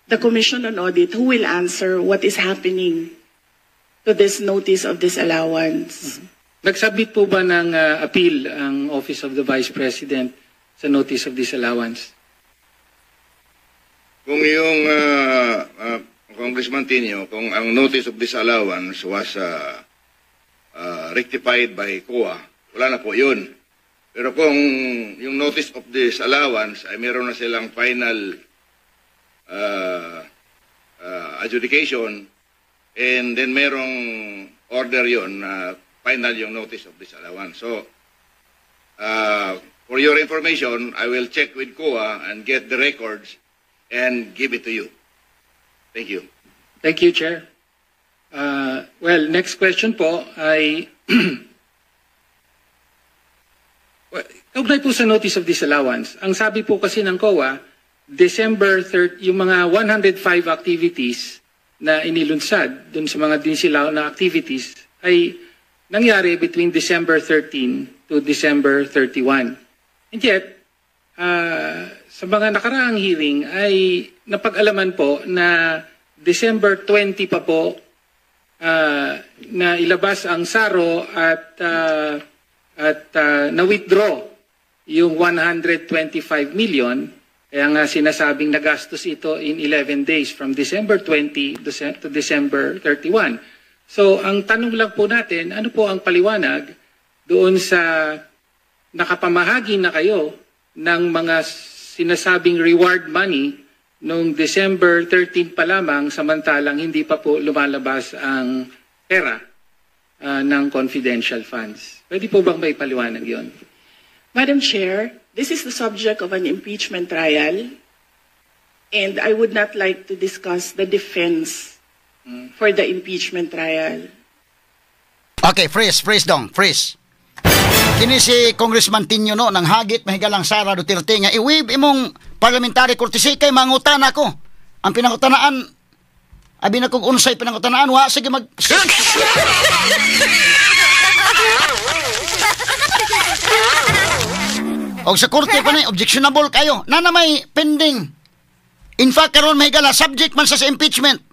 the Commission on Audit who will answer what is happening to this notice of disallowance. Nagsubmit po ba ng appeal ang Office of the Vice President sa notice of disallowance? Kung yung Congressman Tinio, kung ang notice of disallowance was rectified by COA, wala na po yun. Pero kung yung notice of disallowance ay meron na silang final adjudication and then merong order yun na final yung notice of disallowance. So, for your information, I will check with COA and get the records and give it to you. Thank you. Thank you, Chair. Well, next question po ay kaugnay po sa notice of disallowance. Ang sabi po kasi ng COA, December 30, yung mga 105 activities na inilunsad dun sa mga dinisallaw na activities ay nangyari between December 13 to December 31. And yet, sa mga nakaraang hearing ay napag-alaman po na December 20 pa po na ilabas ang SARO at na-withdraw yung 125 million. Kaya nga sinasabing nagastos ito in 11 days from December 20 to December 31. So ang tanong lang po natin, ano po ang paliwanag doon sa nakapamahagi na kayo ng mga sinasabing reward money noong December 13 pa lamang samantalang hindi pa po lumalabas ang pera ng confidential funds. Pwede po bang may paliwanag yon? Madam Chair, this is the subject of an impeachment trial and I would not like to discuss the defense for the impeachment trial. Okay, freeze dong, freeze. Kini si Congressman Tinio no, nang hagit mahigalang Sara Duterte nga iwib imong parliamentary courtesy kay mangutan ako. Ang pinangutanaan, abi na kong unsay pinangutanaan, wa, sige mag... O sa korte pa na, objectionable kayo. Na may pending. In fact, karon mahigala, subject man sa impeachment.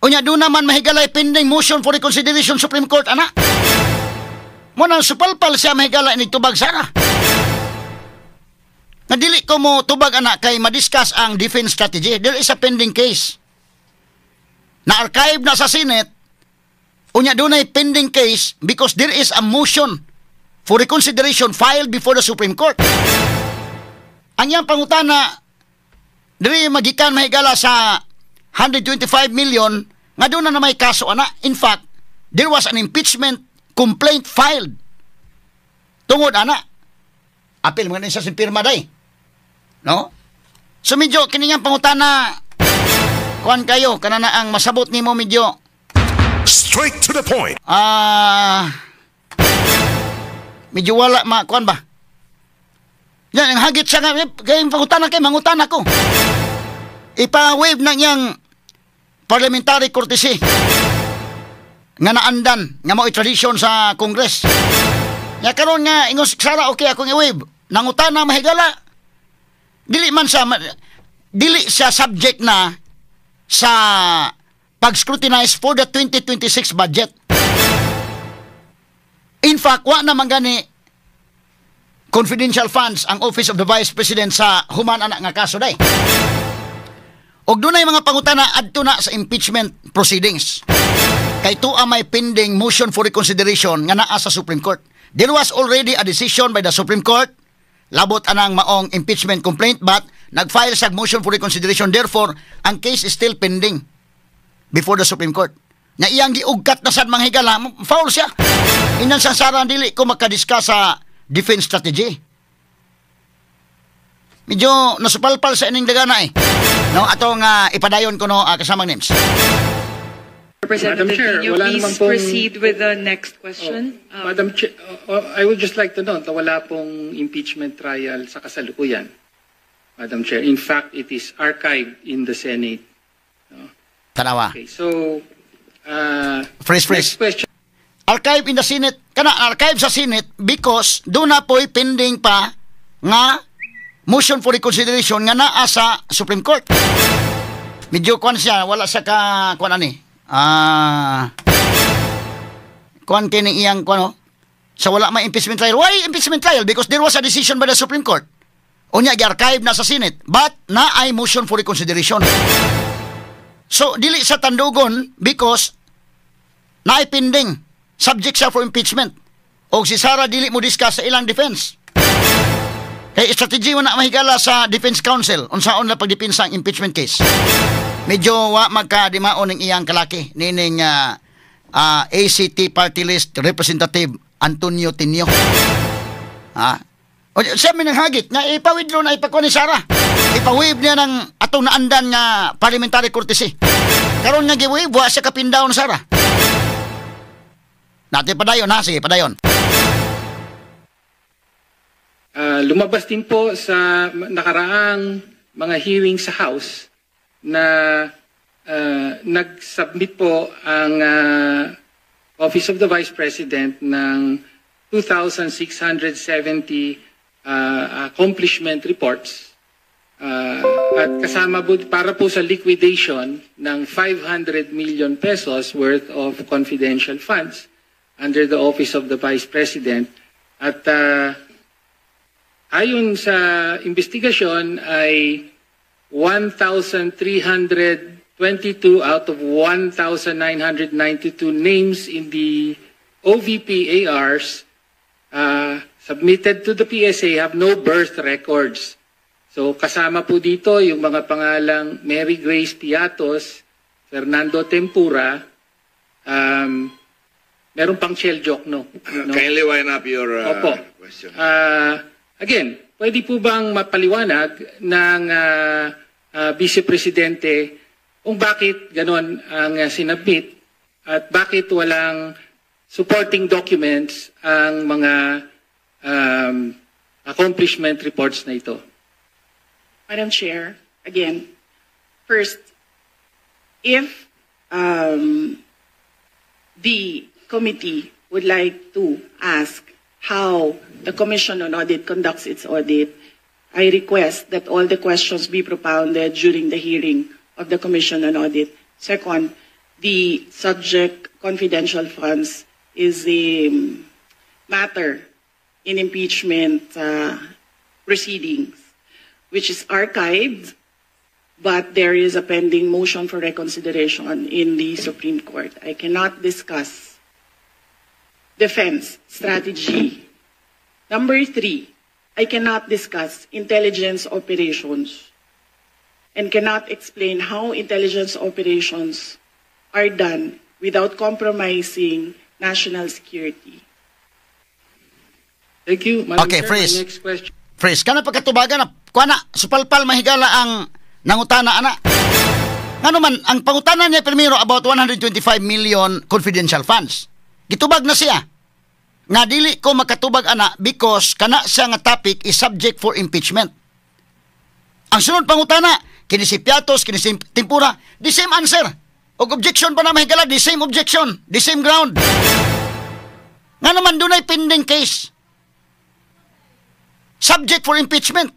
Unya, doon naman mahigalay pending motion for reconsideration Supreme Court, ana. Muna supalpal siya mahigala inigtubag sana. Nadili ko mo tubag anak kay madiscuss ang defense strategy. There is a pending case. Na-archive na sa Senate. Unya doon ay pending case because there is a motion for reconsideration filed before the Supreme Court. Ang iyang pangutana, diri magikan mahigala sa 125 million nga doon na may kaso ana. In fact, there was an impeachment complaint filed. Tungod ana. Apil mga sa simpirma day. No? So medyo kiningang pangutana kuan kayo kanana ang masabot nimo medyo straight to the point. Medyo wala kuan ba? Yan ang hagit siya nga kay pangutana kay mangutana ko. Ipa-wave na niyang parliamentary courtesy. nga naandan nga mao tradisyon sa Congress. Nya karon nga ingos Sara okay akong i-wave nangutana mahigala. Dili siya subject na sa pag-scrutinize for the 2026 budget. In fact, wa naman gani confidential funds ang Office of the Vice President sa human anak nga kaso day. Og dunay mga pangutana adto na sa impeachment proceedings. Kay tuwa may pending motion for reconsideration nga naa sa Supreme Court. There was already a decision by the Supreme Court labot anang maong impeachment complaint but nag-file sa motion for reconsideration. Therefore, ang case is still pending before the Supreme Court. Na iyang giugkat na sad manghigala, foul siya. Inan sa Sara dili ko makadiscuss sa defense strategy. Medyo nasupalpal sa ining dagana eh. No, atong ipadayon ko no kasamang names. Representative, Chair, can you wala please naman pong- proceed with the next question? Madam Chair, I would just like to note na wala pong impeachment trial sa kasalukuyan. Madam Chair, in fact, it is archived in the Senate. Tanawa. Okay, so, Freeze. next question. Archive in the Senate, archive sa Senate because doon na po'y pending pa nga motion for reconsideration nga naa sa Supreme Court. Medyo kwan siya, wala sa kwan ani. Kwan kini iyang kwan sa wala may impeachment trial. Why impeachment trial? Because there was a decision by the Supreme Court. Unya gi-archive na sa Senate, but na ay motion for reconsideration. So dili sa tandugon because na ay pending subject siya for impeachment. O si Sara dili mo discuss sa ilang defense. Kay strategy mo na mahigala sa Defense Council unsaon na pagdepensa ang impeachment case. Medyo wa magkadimaon ng iyang kalaki nining ACT Party List Representative Antonio Tinio. O siya minanghagit nga ipawidro na ipakuha ni Sara. Ipawave niya ng atong naandan nga parliamentary courtesy. Karon nga giwave wa siya kapindaw ni Sara. Natin padayon ha, sige padayon. Lumabas din po sa nakaraang mga hearing sa House na nag-submit po ang Office of the Vice President ng 2,670 accomplishment reports at kasama po para po sa liquidation ng 500 million pesos worth of confidential funds under the Office of the Vice President. At ayon sa investigasyon ay 1,322 out of 1,992 names in the OVP ARs submitted to the PSA have no birth records. So kasama po dito yung mga pangalang Mary Grace Piatos, Fernando Tempura, meron pang shell joke, no? Kindly wind up your question. Again, pwede po bang mapaliwanag ng Vice Presidente kung bakit ganon ang sinabit at bakit walang supporting documents ang mga accomplishment reports na ito? Madam Chair, again, first, if the committee would like to ask how the Commission on Audit conducts its audit, I request that all the questions be propounded during the hearing of the Commission on Audit. Second, the subject confidential funds is a matter in impeachment proceedings, which is archived, but there is a pending motion for reconsideration in the Supreme Court. I cannot discuss defense strategy. Number 3, I cannot discuss intelligence operations and cannot explain how intelligence operations are done without compromising national security. Thank you, Madam Okay, Chair. freeze. My next question. Fresh, kana pagkatubagan na, kuana, supalpal mahigala ang nangutana, ana. Ano man, ang pangutana niya primero about 125 million confidential funds. Gitubag na siya. Nga dili ko makatubag, ana, because kana siya nga topic is subject for impeachment. Ang sunod pangutana, kini si Piatos, kini si Tempura, the same answer. Og objection pa na mahigala, the same objection, the same ground. Nga naman doon ay pending case. Subject for impeachment.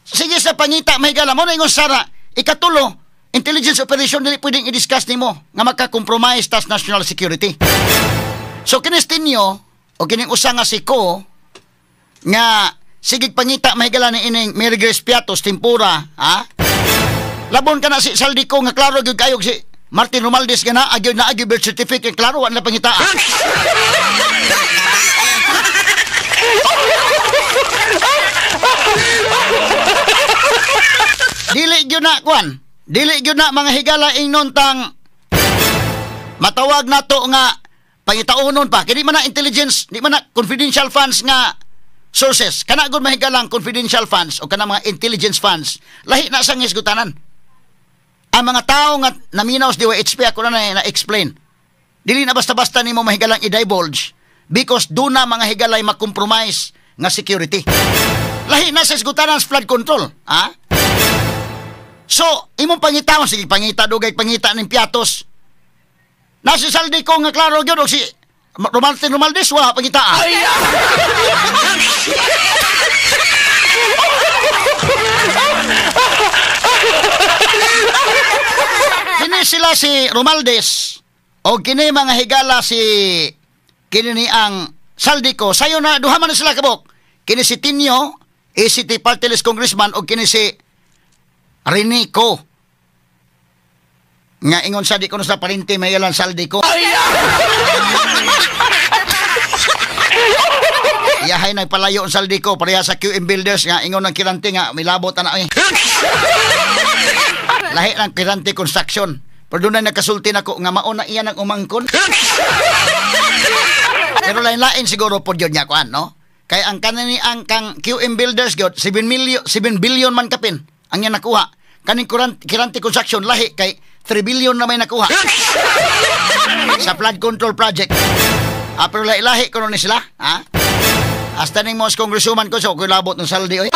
Sige sa pangita, mahigala mo na yung Sara, ikatulo, intelligence operation dili pwedeng i-discuss nimo nga magka-compromise tas national security. So kinis tinyo o kining usa nga si Ko nga sigig pangita mahigala ni ining Mary Grace Piatos Tempura, ha? Labon ka na si Saldico nga klaro gyud kayo si Martin Romualdez nga na agyo birth certificate klaro wala pangita. Dili gyud na kwan. Dili gyud na mga higala ingnon tang matawag nato nga pangitaunon pa kini man na intelligence, di man na confidential funds nga sources. Kana gud mahigalang confidential funds o kana mga intelligence funds. Lahi na sang hisgutanan. Ang mga tao nga naminaw sa DOHP ako na explain. Dili na basta-basta nimo mahigalang i-divulge because do na mga higalay makompromise nga security. Lahi na sa hisgutanan sa flood control, ha? So, imong pangitawan, sige pangita, dugay pangita ng Piatos. Nasi Saldi ko nga klaro yun, o si Martin Romualdez, wala pangitaan. Kini sila si Romualdez, o kini mga higala si kini ni ang Saldi ko, sayo na, duha man na sila kabok. Kini si Tinio, ACT Party List Congressman, o kini si Rinico. Nga ingon sa di ko sa parinti may ilan saldi ko. Iyahay nagpalayo ang saldi ko pareha sa QM Builders nga ingon ng kirante nga milabot na eh. Lahi ng kirante construction. Pero doon na nagkasulti na ko nga mauna iyan ang umangkon. Pero lain-lain siguro po yun niya kuan, no? Kaya ang kanini ang kang QM Builders god 7 billion man kapin ang yan nakuha. Kaning kirante construction lahi kay 3 billion na may nakuha. Sa flood control project. Pero lahi ko ni sila, ha? Hasta ning most congresswoman ko so ko labot ng saldi oy.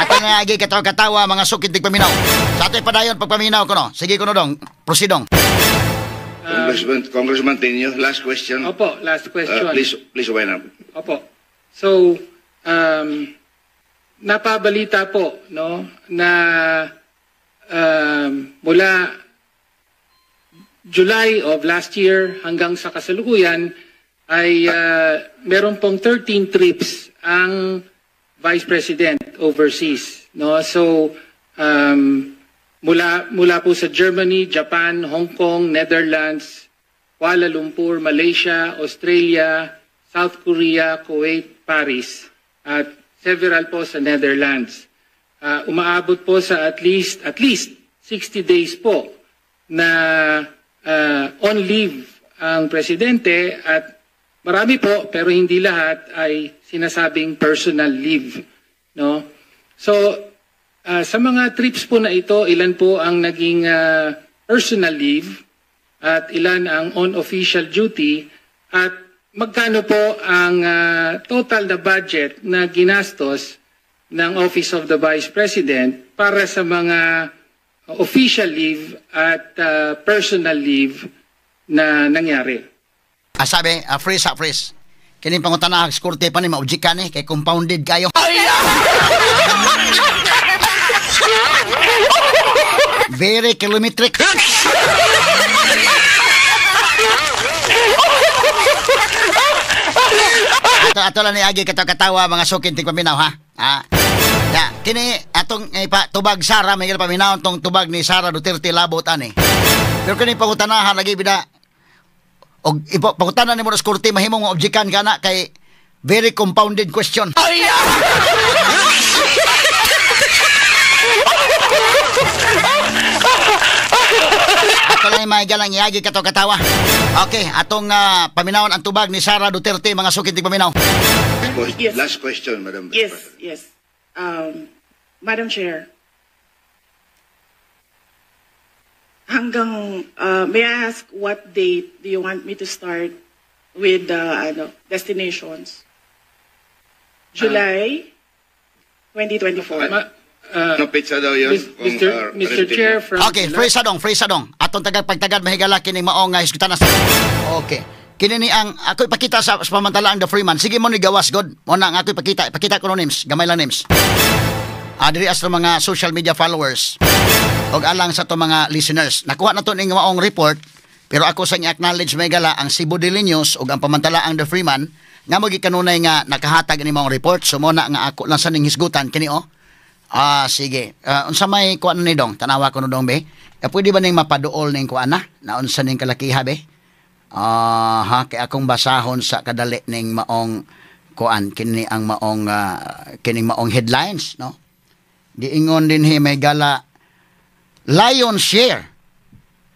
Ato na agi katawa mga sukintig paminaw. Sa ato padayon pagpaminaw ko no. Sige ko no dong. Proceedong. Congressman Tenyo, last question. Opo, last question. Please wind up. Opo. So, napabalita po, no, na mula July of last year hanggang sa kasalukuyan ay meron pong 13 trips ang Vice President overseas, no? So, mula po sa Germany, Japan, Hong Kong, Netherlands, Kuala Lumpur, Malaysia, Australia, South Korea, Kuwait, Paris, at several po sa Netherlands. Umaabot po sa at least 60 days po na on leave ang presidente at marami po pero hindi lahat ay sinasabing personal leave, no? So sa mga trips po na ito, ilan po ang naging personal leave at ilan ang on official duty at magkano po ang total na budget na ginastos ng Office of the Vice President para sa mga official leave at personal leave na nangyari? Sabi, freeze. Kining pangutanahag skurte pa ni maobjek ka ni kay compounded kayo. Very kilometric. Ato lang ni agi katawa mga sukintig paminaw ha. Kini atong tubag Sara may paminaw tong tubag ni Sara Duterte labot ani. Pero kini pangutanahan lagi bida og pangutanan nimo sa korte mahimong objekan kana kay very compounded question. Ato lang may galang iagi katawa. Okay, atong paminawon ang tubag ni Sara Duterte mga sukintig paminaw. Yes. Last question, Madam. Yes. Madam Chair, may I ask what date do you want me to start with the destinations? July 2024. No pizza daw yun. Mr. Chair, from Okay, free sadong. Atong pagtagad mahigala kini maong hisgutan na. Okay. Kini ni ang ako ipakita sa pamantalaan the Freeman. Sige mo ni gawas god. Mo na ang ako ipakita ko no names, gamay lang names. Diri as mga social media followers og alang sa to mga listeners. Nakuha na to ning maong report pero ako sa acknowledge mahigala ang Cebu Daily News ug ang pamantalaang the Freeman nga mo gikanunay nga nakahatag ni maong report. So mo na nga ako lang sa ning hisgutan kini sige. Unsa may kuan ni dong? Tanawa ko no dong be. Pwede ba ning mapaduol ning kuan na unsa ning kalakiha be? Kay akong basahon sa kadali ning maong kuan kini ang maong kining maong headlines, no? Diingon din may gala lion share.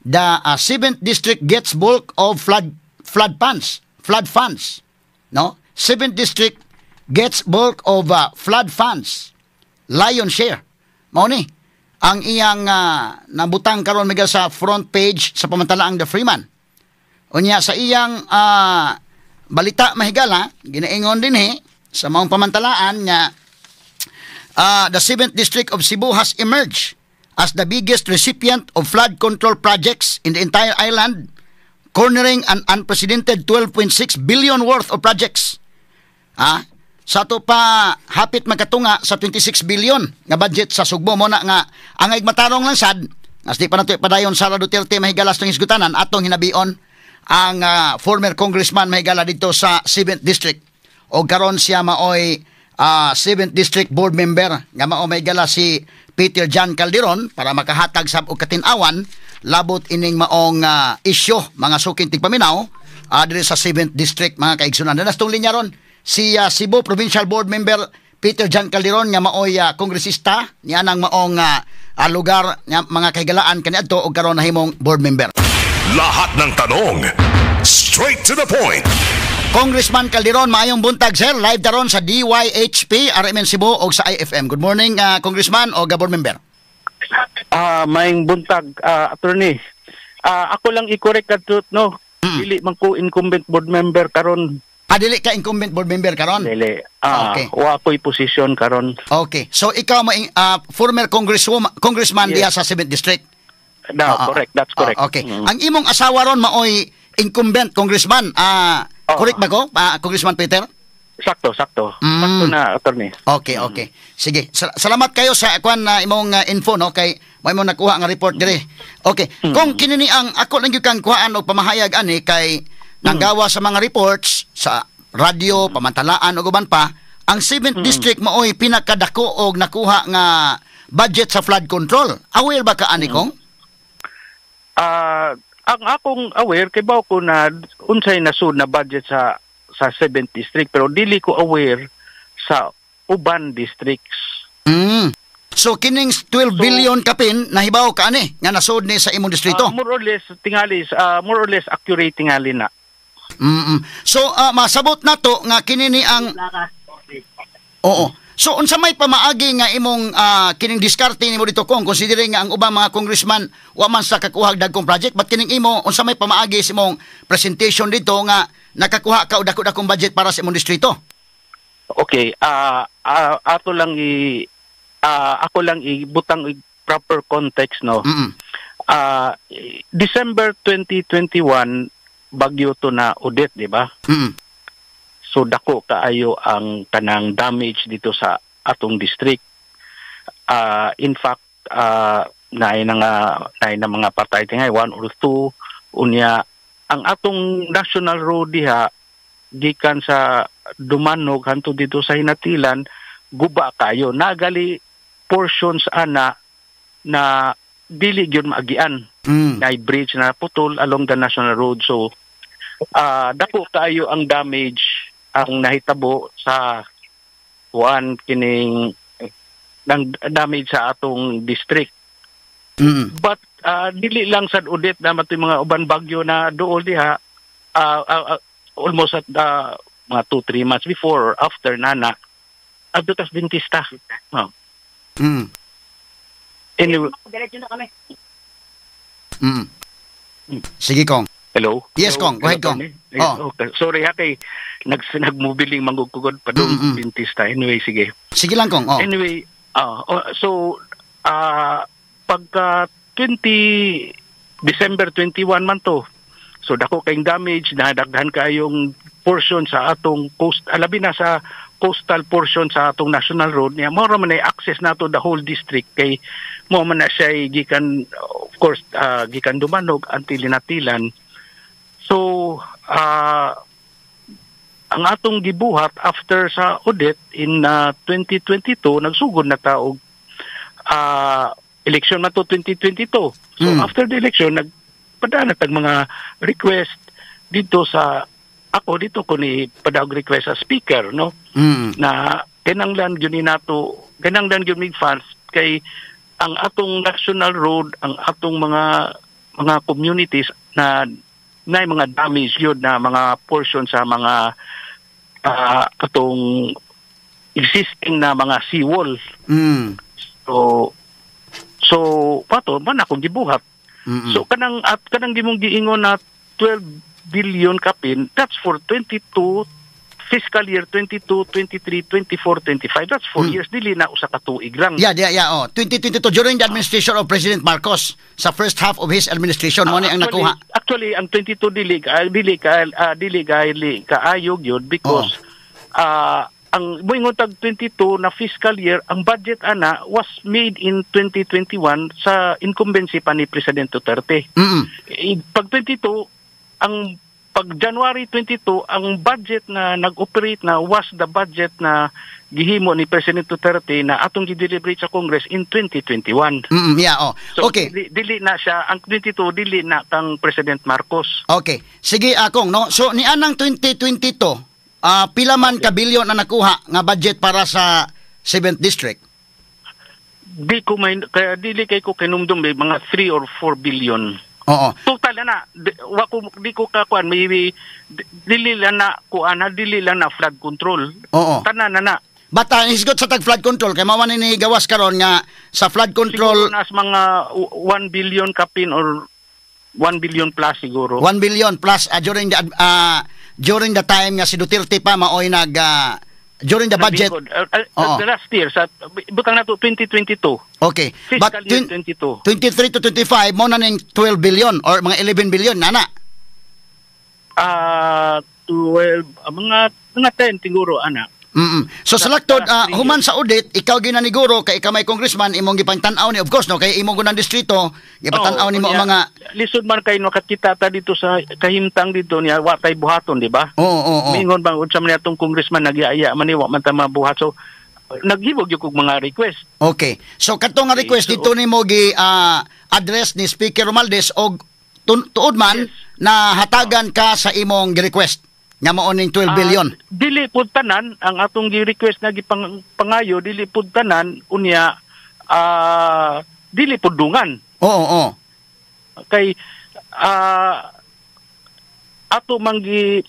The 7th district gets bulk of flood funds, no? 7th district gets bulk of flood funds. Lion share. Mao ni ang iyang nabutang karon miga sa front page sa pamantalaang the Freeman. Unya sa iyang balita mahigala ginaingon din sa maong pamatalaan nga the 7th district of Cebu has emerged as the biggest recipient of flood control projects in the entire island, cornering an unprecedented 12.6 billion worth of projects. Sa to pa hapit magkatunga sa 26 billion nga budget sa Sugbo mo na nga angay matarong lang sad as di pa nato padayon Sara Duterte mahigalas ng isgutanan atong hinabion ang former congressman mahigala dito sa 7th district o karon siya maoy 7th district board member nga mao mahigala si Peter John Calderon para makahatag sa og katinawan labot ining maong isyu mga suking tigpaminaw diri sa 7th district mga kaigsunan. Nastong linya ron si Cebu Provincial Board Member Peter John Calderon nga maoy kongresista niya nang maong lugar nga mga kahigalaan kaniadto og karon nahimong board member. Lahat ng tanong, straight to the point. Congressman Calderon, maayong buntag sir, live daron sa DYHP, RMN Cebu og sa IFM. Good morning Congressman o board member. Maayong buntag attorney. Ako lang i-correct kadto no. Dili man ko incumbent board member karon. Dili ka incumbent board member karon? Dili. Okay. Wa ko'y posisyon karon. Okay. So ikaw former congressman yes. diha sa 7th district. Correct. That's correct. Okay. Ang imong asawa ron maoy incumbent congressman. Correct ba ko? Congressman Peter? Sakto. Sakto na attorney. Okay. Sige. Salamat kayo sa kuan imong info no kay may mo nakuha nga report diri. Okay. Kung kinini ang ako lang gyud kang kuhaan og pamahayag ani kay nanggawa sa mga reports sa radyo, pamantalaan o guban pa, ang 7th district maoy pinakadako og nakuha nga budget sa flood control. Aware ba ka ani kong? Ang akong aware kay baw ko na unsay nasud na budget sa 7th district pero dili ko aware sa uban districts. So kining 12 billion kapin nahibaw ka ani nga nasud ni sa imong distrito? More or less accurate tingali na. So masabot na to nga kinini ang Oo. So unsa may pamaagi nga imong kining diskarte nimo dito kung considering nga ang ubang mga congressman wa man sa kakuha dagkong project but kining imo unsa may pamaagi sa imong presentation dito nga nakakuha ka og dako-dakong budget para sa imong distrito? Okay, ako lang ibutang proper context no. December 2021 bagyo to na Odette, di ba? So dako kaayo ang kanang damage dito sa atong district. In fact, naay na mga patay tingay 1 or 2 unya ang atong national road diha gikan sa Dumanog hantud dito sa Hinatilan guba kayo nagali portions ana na dili gyud maagian. Nay bridge na putol along the national road so dako kayo ang damage ang nahitabo sa kining ng damage sa atong district. But dili lang sa Odette na matoy mga uban bagyo na duol diha almost at mga 2-3 months before or after nana adto tas dentista. Anyway. Sige kong. Hello? Yes, Hello? Kong. Go ahead, Kong. Okay. Sorry ha, kay nagmubiling manggugugod pa doon dentista. Anyway, sige. Sige lang, Kong. Anyway, pagka December 21 man to, so dako kayong damage, nadaghan kayong portion sa atong coast, alabi na sa coastal portion sa atong national road niya, mo man ay access nato the whole district, kay mo man na siya gikan, of course, gikan Dumanog until Linatilan. So, ang atong gibuhat after sa audit in 2022, nagsugod na taog election na to 2022. So, after the election, nagpadala tag mga request dito sa, ako dito ko ni padaog request sa speaker, no? Na kinanglan yun nato, kinanglan yun mig funds kay ang atong national road, ang atong mga communities na mga damage yun na mga portion sa mga atong existing na mga seawall. So pato man akong gibuhat. So kanang gimong giingon na 12 billion kapin, that's for 22 fiscal year 22, 23, 24, 25. That's 4 years, dili na usa ka tuig lang. Yeah. 2022 during the administration of President Marcos, sa first half of his administration mo ni ang nakuha. Actually, ang 22 dili kaayog yun because ang moingon tag 22 na fiscal year, ang budget ana was made in 2021 sa incumbency pa ni President Duterte. Pag 22, pag January 22, ang budget na nag-operate na was the budget na gihimo ni President Duterte na atong gi-deliberate sa Congress in 2021. So, okay. Dili na siya, ang 22 dili na kang President Marcos. Okay. Sige, Akong, no? So, ni anang 2022, pila man ka bilyon na nakuha nga budget para sa 7th District? Dili kay ko kinumdum mga 3 or 4 billion. Oo. Total na. Di ko kakuan, maybe dili lang na flood control. Oo. Tanan na. Bata, hisgot sa tag-flood control, kay mawanin ni gawas karon nga sa flood control. Siguro nas mga 1 billion kapin or 1 billion plus siguro. 1 billion plus during the time nga si Duterte pa maoy during the budget. The last year, butang na to 2022. Okay. But Fiscal year 22. 23 to 25, mo na ning 12 billion or mga 11 billion, nana? 12, mga 10 siguro, ana. So sa laktod, human sa audit, ikaw ginaniguro, kay ikaw may congressman, imong gipangtanaw ni, of course, no, kay imong gunang distrito, gipatanaw ni mo mga... Lisod man kayo, no, kakita ta dito sa kahimtang dito niya, watay buhaton, di ba? Oo. Mingon bang, unsa man itong congressman, nagyaya man wa man ta mabuhat. So, naghibog yung mga request. Okay. So, kato nga request, dito ni mo address ni Speaker Romualdez o tuod man na hatagan ka sa imong request nga mao ning 12 billion. Dili pud tanan ang atong gi-request na gipangayo, dili pud tanan unya dili pud dungan. Oo. Kay ato manggi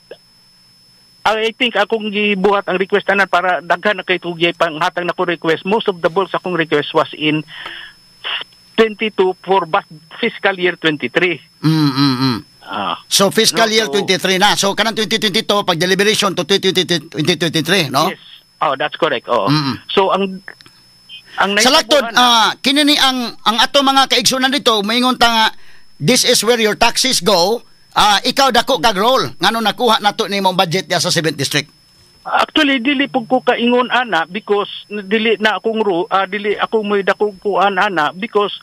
I think akong gibuhat ang request tanan para daghan na kay tugay panghatag na ko request. Most of the bulk sa akong request was in 22 for fiscal year 23. So fiscal year 23 na. So kanang 2022 pag deliberation to 2023, no? Yes. Oh, that's correct. Oh. So ang sa laktod, kini ni ang ato mga kaigsunan dito, moingon ta nga this is where your taxes go. Ikaw dako kag role ngano nakuha nato nimo budget ya sa 7th District. Actually dili pug ko kaingon ana because dili na akong dili ako moy dako kuan ana because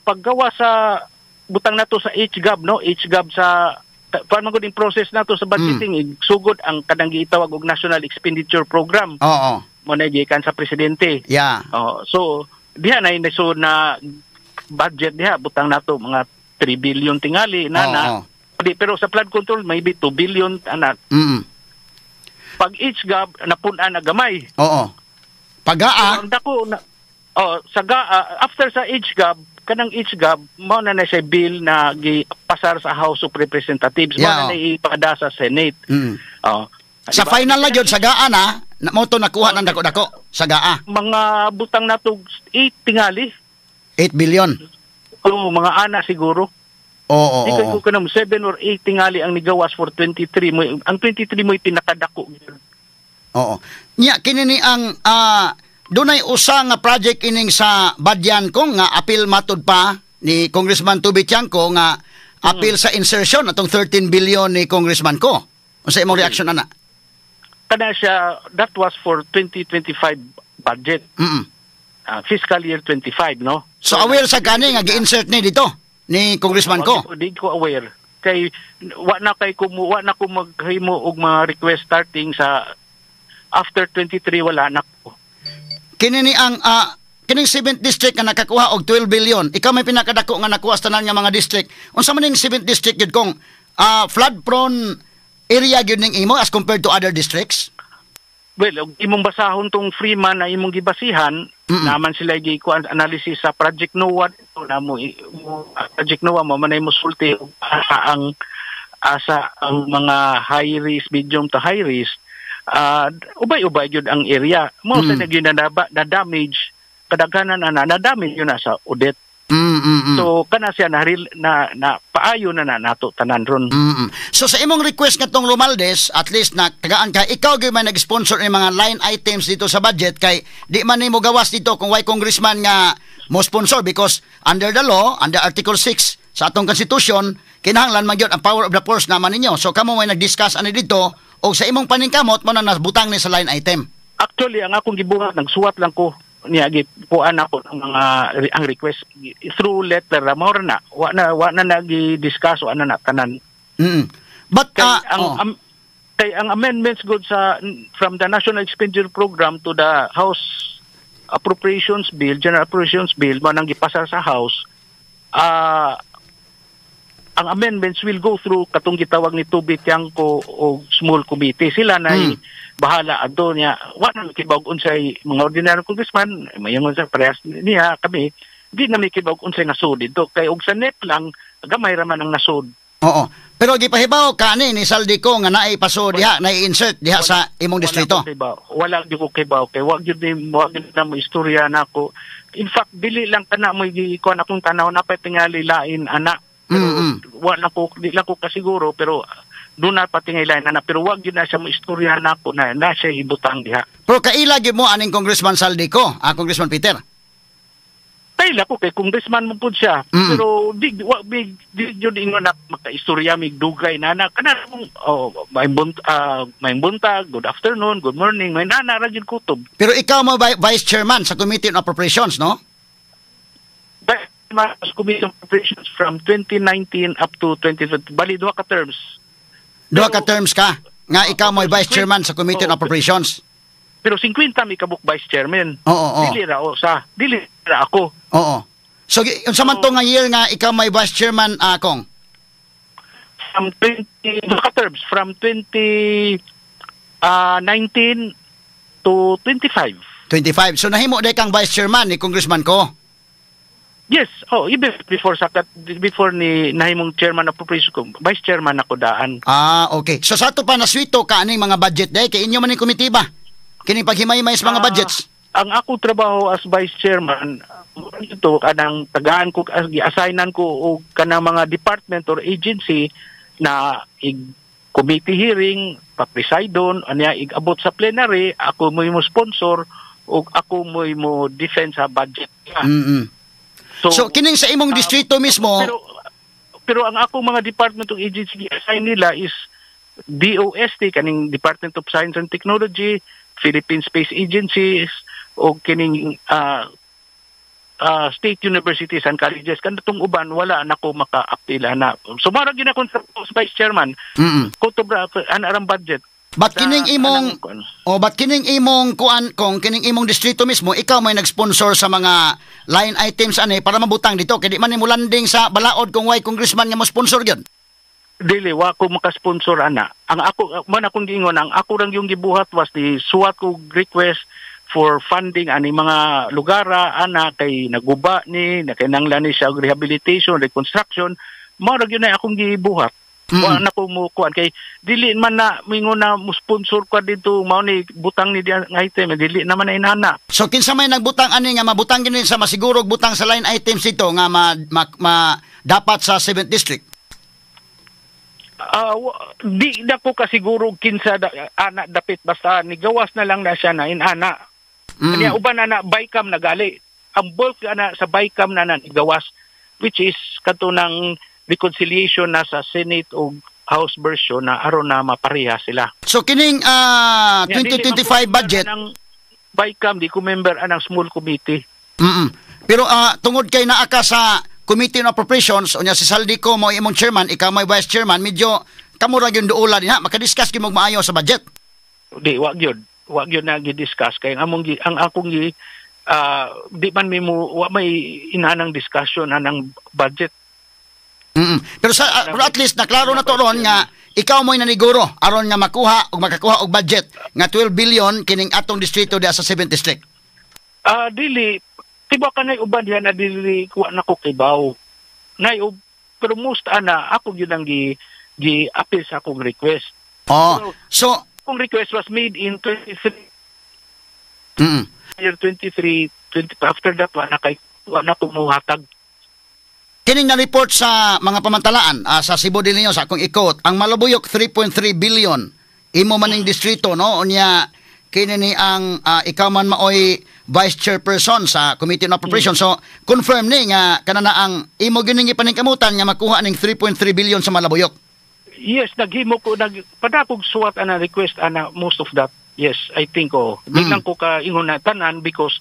paggawa sa butang nato sa HGAB, no? HGAB sa paano ko din process nato sa budgeting sugod ang kadang giitawag og National Expenditure Program. Oo. Mo na gikan sa presidente. Yeah. So diha na so na budget diha butang nato mga 3 billion tingali nana. Pero sa flood control maybe 2 billion ana. Pag HGAB napun-an na gamay. Oo. Pag-aa. Sa after sa HGAB kanang HGAB mao na siya bill na gipasar sa House of Representatives, mao na ipada sa Senate. Sa diba? Final na gyud sa GAA na mo to nakuha ng dako-dako sa GAA. Mga butang nato 8 tingali. 8 billion. Mga ana siguro. Oo, Di ko kanang 7 or 8 tingali ang nigawas for 23 mo. Ang 23 mo pinakadako. Oo. Nya kini ni ang dunay usa nga project ining sa Badyan ko nga apil matud pa ni Congressman Tubi Tiangco nga apil sa insertion atong 13 billion ni Congressman ko. Unsa imong reaction ana? Kada siya, that was for 2025 budget. Fiscal year 25, no? So aware sa kani nga gi-insert ni dito ni Congressman ko. Di ko aware. Kay wa na ko maghimo og mga request starting sa after 23 wala na ko. Kini ni ang kining 7th district nga nakakuha og 12 billion. Ikaw may pinakadako nga nakuha sa tanan nga mga district. Unsa man ning 7th district gyud kung flood prone area gyud ning imo as compared to other districts? Well, imong basahon tong Freeman na imong gibasihan, naman sila gi-kuan analysis sa Project NOAA na mo Project NOAA mo manay mo sulti ang mga high risk, medium to high risk. Ubay-ubay yun ang area. Mo sa na damage kadaghanan na damage yun na sa audit. So kana siya na paayo na nato tanan ron. So sa imong request nga tong Romualdez, at least na tagaan ka ikaw gyud man nag-sponsor ng mga line items dito sa budget kay di man nimo gawas dito kung why congressman nga mo sponsor because under the law, under Article 6 sa atong constitution, kinahanglan man gyud ang power of the purse naman ninyo. So kamo may nag-discuss ani dito o sa imong paningkamot mo na nasbutang ni sa line item. Actually ang akong gibuhat nagsuwat lang ko niya gipuan ako ng mga ang request through letter mo na wa na nagi-discuss wa na tanan. But kay ang amendments good sa from the National Expenditure Program to the House Appropriations Bill, General Appropriations Bill mo nang gipasa sa House, ang amendments will go through katong gitawag ni Tubi Tiangco o small committee. Sila na bahala adto niya. Wa na kibawg unsay mga ordinary congressman, mayon sa press niya kami. Di na may kibawg unsay nasud dito. Kay og sa NEP lang gamay ra man ang nasud. Oo. Pero gipahibaw kani ni Saldi ko nga naay paso diha, nai-insert diha sa imong distrito. Wala gyud ko kibaw kay wa gyud na mo istorya nako. In fact, dili lang kana mo gikuan akong tanaw na pa tingali lain ana. Wala ko di lang ko kasiguro pero doon na patingailan na pero wag yun na siya mo istorya na ako na siya ibutang diha. Pero kaila gyud mo aning Congressman Saldi ko, Congressman Peter. Kaila ko kay congressman mo pud siya. Pero di yun ingon na makaistorya mig dugay na kana may buntag, good afternoon, good morning, may nana ra gyud kutob. Pero ikaw mo vice chairman sa Committee on Appropriations, no? Committee on Appropriations from 2019 up to 2020. Bali, duha ka terms. Duha ka terms ka? Nga ikaw mo vice chairman sa Committee on Appropriations. Pero 50 may kabuk vice chairman. Oo. Dili ra ako. Oo. So, unsa man to nga year nga ikaw may vice chairman, Kong? From duha ka terms. From 2019 to 25. 25. So, nahimo day kang vice chairman ni Congressman ko? Yes, even before ni nahimong chairman appropriation ko, vice chairman ako daan. Okay. So sa ato pa naswito ka aning mga budget day kay inyo man ni komite ba? Kini paghimay-himay sa mga budgets. Ang ako trabaho as vice chairman ito kanang tagaan ko gi-assignan ko og kanang mga department or agency na committee hearing, pa-presidon, anya igabot sa plenary, ako mo sponsor o ako mo defend sa budget. So kining sa imong distrito mismo pero ang akong mga department of agency assign nila is DOST kaning Department of Science and Technology, Philippine Space Agency o kining state universities and colleges kanatong uban wala nako maka-apila na. So mara gyud akong vice chairman. Kutobra anarang budget. But kining imong kuan kung kining imong distrito mismo ikaw may nag-sponsor sa mga line items ani para mabutang dito kay di man nimo landing sa balaod kung why congressman nga mo sponsor gyud. Dili wa ko maka-sponsor ana. Ang ako man akong giingon ang ako rang yung gibuhat was di suwat ko request for funding ani mga lugara ana kay naguba ni nakinanglan ni sa rehabilitation, reconstruction, mao ra gyud na akong gibuhat. Wa na ko mo kuan kay dili man na mingon na mo sponsor ko dito mao ni butang ni diyan nga item dili naman na inana. So kinsa may nagbutang ani nga mabutang gini sa masigurog butang sa line items ito nga dapat sa 7th district? Di na ko kasiguro kinsa ana dapit basta ni gawas na lang na siya na inana. Kanya uban na bycam nagali. Ang bulk na sa bycam na igawas which is katunang reconciliation na sa Senate o House version na aron na mapareha sila. So kining 2025 budget ng bycam di ko member anang small committee. Pero tungod kay naa ka sa Committee on Appropriations unya si Saldico mo imong chairman, ikaw may vice chairman, medyo kamo ra gyud duola dinha makadiscuss gyud maayo sa budget. Di wag gyud na gi-discuss kay ang akong di man wa may inanang discussion anang budget. Pero at least naklaro na to ron nga ikaw mo'y naniguro aron nga makakuha og budget nga 12 billion kining atong distrito diha sa 7th district. Dili tiba ka nay uban diha na dili kuha na ko kay baw. Pero most ana ako gyud ang gi-appeal sa akong request. So akong request was made in 23 year 23 after that wa na ko mohatag. Kining na-report sa mga pamantalaan sa Cebu del Niño sa akong ikot, ang Malabuyok 3.3 billion imo maning distrito no unya kini ni ang ikaw man maoy vice chairperson sa Committee on Appropriations. So confirm ni nga kanana ang imo gining ipaningkamutan nga makuha ning 3.3 billion sa Malabuyok. Yes, naghimo ko padakog suwat ana request ana most of that. Yes, I think di lang ko ka ingon na tanan because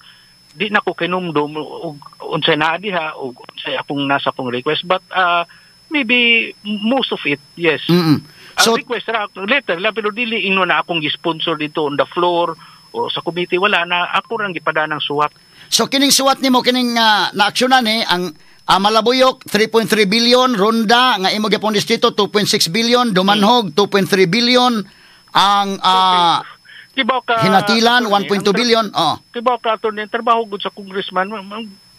di na ko kinumdum og unsay naa diha og unsay akong nasa akong request but maybe most of it yes. So request ra letter la pero dili ingon na akong gi-sponsor dito on the floor o sa committee wala na ako rang gipadanang suwat. So kining suwat nimo kining na-aksyonan ni ang Malabuyok 3.3 billion, Ronda nga imo gyapon distrito 2.6 billion, Dumanhog 2.3 billion, ang Hinatilan 1.2 billion. Tibaw ka ato ni trabaho gud sa congressman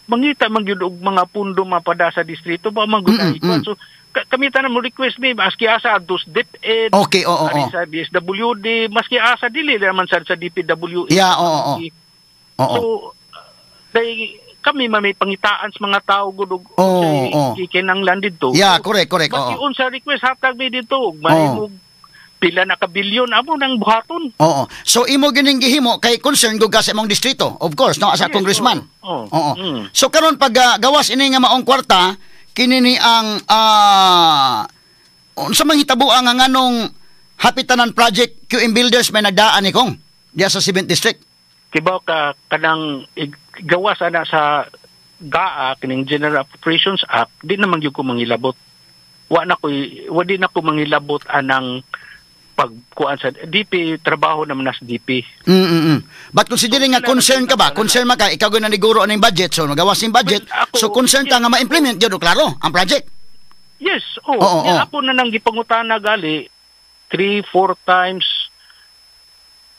mangita man gyud og mga pundo mapada sa distrito ba mangunay. So kami tanan mo request mi maski asa adtos DepEd. Okay, sa DSWD maski asa dili naman sa DPWH. Yeah, So kami may pangitaan sa mga tao gud og kinanglan didto. Yeah, correct. Maski unsa request hatag mi dito may pila na kabilyon amo nang buhaton. So imo gining gihimo kay concern gud ka sa imong distrito. Of course, no, as a congressman. So karon pag gawas ini nga maong kwarta kini ni ang unsa man hitabuan nga nganong hapitanan project QM Builders may nagdaan ni kong diya sa 7th district. Kibaw ka kanang gawas ana sa GAA kining General Appropriations Act di naman gyud ko mangilabot. Wa di na ko mangilabot anang pagkuan sa DP trabaho naman sa DP. But considering nga concern ka ba? Concern man ka ikaw gyud naniguro aning budget so nagawas ning budget. So concern ta nga ma-implement gyud klaro ang project. Yes, ako na nang gipangutana gali 3-4 times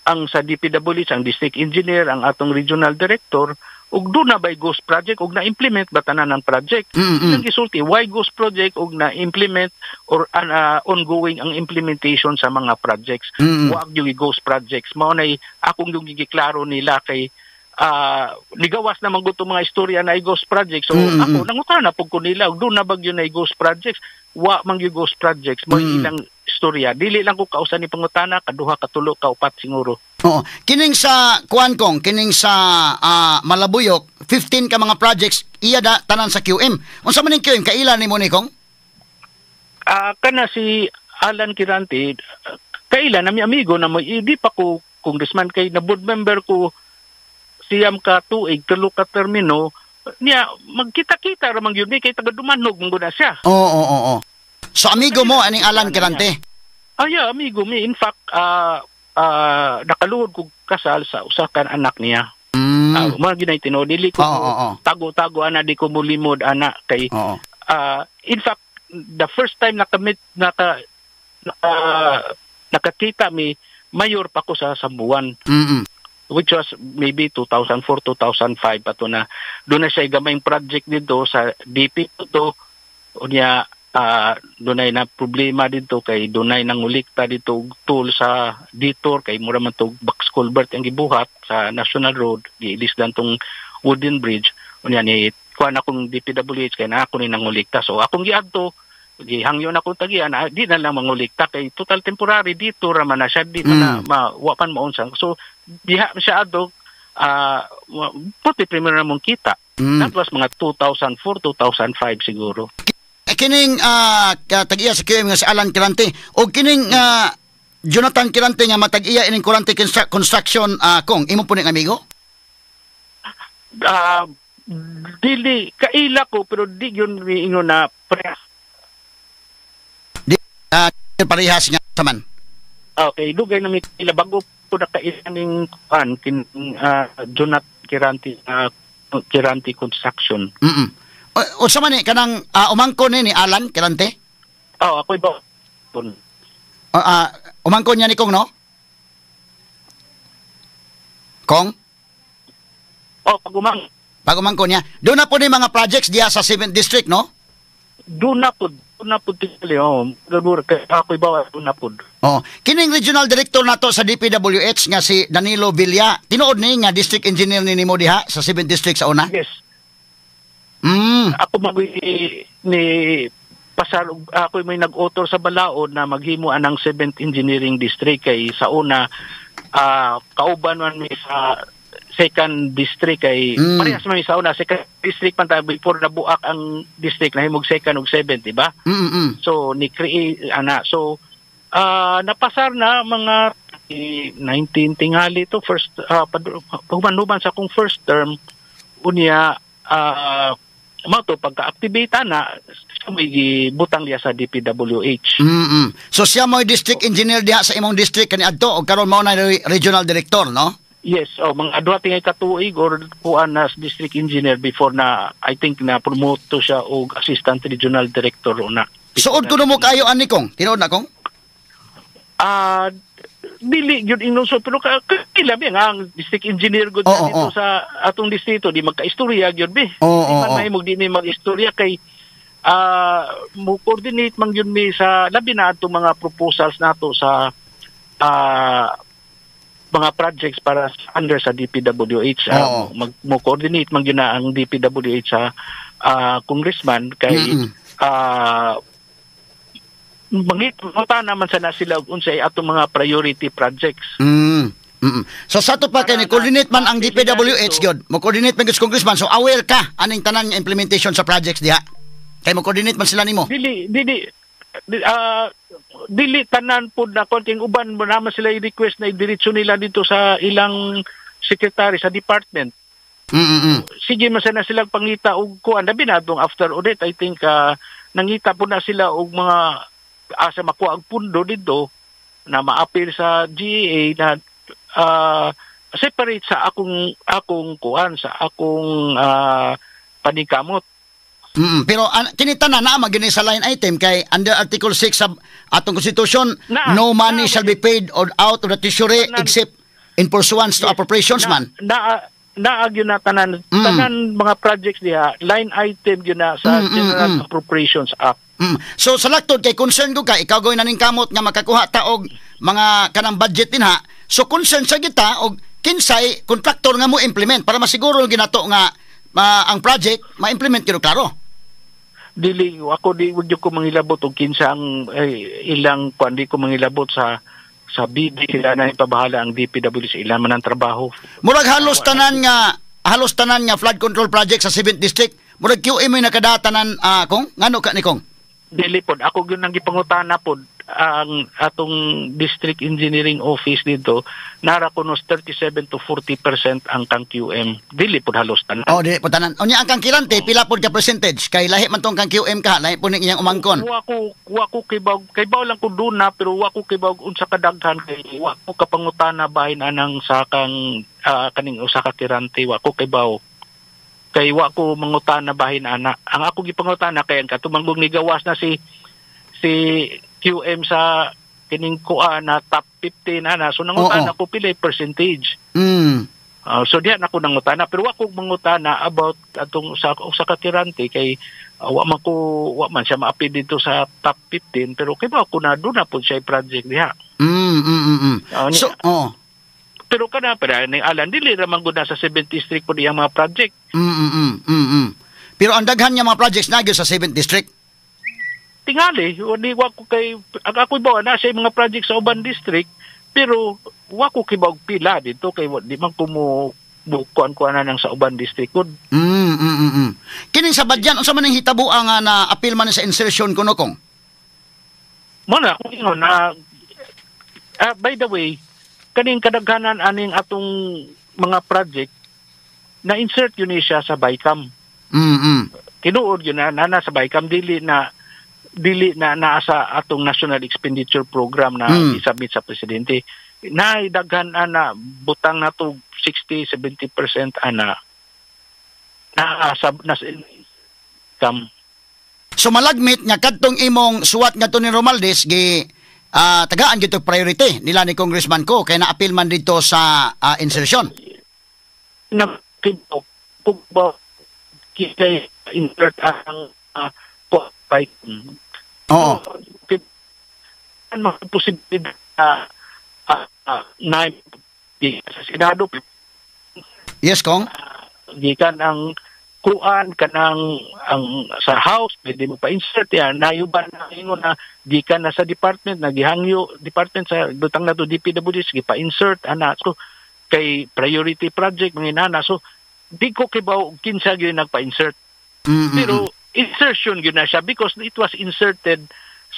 ang sa DPWH ang district engineer ang atong regional director ug do na by ghost project ug na-implement ba tanan ang project. Ang gisulti why ghost project ug na-implement or ongoing ang implementation sa mga projects. Wa gyud ghost projects mao nay akong yung giklaro nila kay nigawas na manguto mga istorya na ghost projects. So ako nangutana pug ko nila ug do na bagyo na ghost projects wa man gyud ghost projects mo ilang istorya dili lang ko kausan ni pangutana kaduha katulo kaupat siguro. Kining sa kining sa Malabuyok 15 ka mga projects iya da tanan sa QM. Unsa man ning QM kaila nimo ni kong? Kana si Alan Kirante kaila na mi amigo na di pa ko congressman kay na board member ko siyam ka tuig tulo ka termino niya magkita-kita ra man gyud ni kay taga Dumanhog manguna siya. So amigo mo aning Alan Kirante? Yeah, amigo mi. In fact, nakaluhod ko kasal sa usa ka anak niya. Mga ginay tinuod dili ko tago-tago ana di ko mulimod ana kay in fact the first time nakakita mi mayor pa ko sa Sambuan. Which was maybe 2004, 2005 ato na doon na siya gamayng project dito sa DP to unya dunay na problema dito kay dunay nang ulikta dito og tool sa detour kay mura man tog box culvert ang gibuhat sa National Road giilis lang tong wooden bridge unya ni kuan akong DPWH kay na ako ni nang ulikta so akong giadto gihangyo na akong tagian di na lang mangulikta kay total temporary dito ra man na siya di man na wapan maunsang so diha siya adto puti primero na mong kita that was mga 2004 2005 siguro. Kining tag-iya sa QM nga si Alan Kirante o kining Jonathan Kirante nga matag-iya ining Kirante Construction kung imo po ning amigo? Dili kaila ko pero di yun ingon na parehas. Parehas nga saman. Okay, dugay na mi ila bago po na kaila ning Jonathan Kirante Construction. O sa man kanang umangkon ni Alan Kirante? Ako iba. Umangkon niya ni Kong, no? Kong? Pag umangkon niya. Doon na po ni mga projects diya sa 7th District, no? Doon na po tili. Ako iba, doon na po. Kining regional director nato sa DPWH nga si Danilo Villa, tinuod ni nga district engineer ni Nimo diha sa 7th District sa una? Yes. Ako ni pasar ako may nag-author sa balaod na maghimo anang 7th Engineering District kay sa una kauban man mi sa 2nd District kay parehas man sa una 2nd District man ta before nabuak ang district na himog 2nd ug 7th di ba? So ni create so napasar na mga 19 tingali to first human sa akong first term unya mato pagka-activate na may butang diya sa DPWH. So siya mo district engineer diha sa imong district kaniadto o karon mao na regional director, no? Yes, mga adwa tingay katuig or kuan as district engineer before na I think na promote to siya og assistant regional director una. Suod ko mo kayo ani Kong. Tinuod na Kong? Dili yun inunso pero kailabi ang district engineer gud dito sa atong distrito di magka-istorya gyud bi. Di man mahimog di ni mag-istorya kay mo coordinate man yun mi sa labi na atong mga proposals nato sa mga projects para under sa DPWH mo coordinate man yun na ang DPWH sa congressman kay mangita naman sana sila unsay atong mga priority projects. So sa to pa kay ni coordinate man ang DPWH gyud. Mo coordinate man gyud sa congressman so aware ka aning tanan nga implementation sa projects diha. Kay mo coordinate man sila nimo. Dili tanan pud na konting uban mo naman sila i-request na idiretso nila dito sa ilang secretary sa department. Sige man sana sila pangita og kuan labi na after audit I think nangita po na sila og mga asa makuha ang pundo dito na ma-appeal sa GEA na separate sa akong kuan sa akong panikamot. Pero kinita na magini sa line item kay under Article 6 sa atong Constitution no money shall be paid or out of the treasury except in pursuance to appropriations man. Naagyo na tanan mga projects diha line item gyud na sa General Appropriations Act. So sa laktod kay concern ko ka ikaw gawin naning kamot nga makakuha ta og mga kanang budget din ha. So concern sa kita og kinsay contractor nga mo implement para masiguro ginato nga ang project ma-implement kino klaro. Dili ako di wag ko mangilabot og kinsa ang ilang kundi ko mangilabot sa BD sila na ipabahala ang DPW sa ilan man ang trabaho. Murag halos tanan nga flood control project sa 7th District. Murag QM may nakadatanan kung ngano ka ni Kong? Dili pod ako gyud nang gipangutana pod ang atong district engineering office dito nara kunos 37 to 40% ang kang QM. Dili pod halos tanan. Dili pod tanan. Unya ang kang Kirante pila pod ka percentage kay lahi man tong kang QM ka lahi pod ning iyang umangkon. Wa ko kay baw lang ko duna pero wa ko kay baw unsa kadaghan kay wa ko kapangutana bahin anang sa kang kaning usa ka Kirante wa ko kay baw kay wa ko mangutana bahin ana. Ang ako gipangutana kay ang katumanggong ni gawas na si QM sa kining kuan na top 15 ana so nangutana ko pila percentage. So diyan ako nangutana, pero wa ko mangutana about atong sa katirante kay wa man siya maapi dito sa top 15, pero kay ba ako na doon na po siya project diha. So pero ning alan dili ra man gud na sa 7th district po diyang mga project. Pero ang daghan nga mga projects na gyud sa 7th district. Tingali, wa ko kay ako ba na sa mga project sa uban district, pero wa ko kibog pila dito kay di man ko mo kuan-kuanan nang sa uban district gud. Kining sa Badyan unsa man ang hitabo nga na appeal man sa insertion kuno kong? Muna ko ingon na by the way, kaning kadaghanan aning atong mga project na insert yun siya sa BICAM. Tinuod yun na sa BICAM dili na naasa atong National Expenditure Program na isubmit sa presidente. Naidaghan na butang na to 60-70% na income. So malagmit nga kadtong imong suwat nga to ni Romualdez gi tagaan gito priority nila ni Congressman ko kay na-appeal man dito sa insertion. Kaya insert ang Oo. Ano posibilidad na sa Senado. Yes, Kong. Gikan ang kuan kanang ang sa House pwede mo pa-insert yan nayuban na ingon na gikan na sa department nagihangyo department sa butang na to DPWH gipa-insert ana so kay priority project mga nana so di ko kibaw kinsa gyud nagpa-insert. Pero insertion yun na siya because it was inserted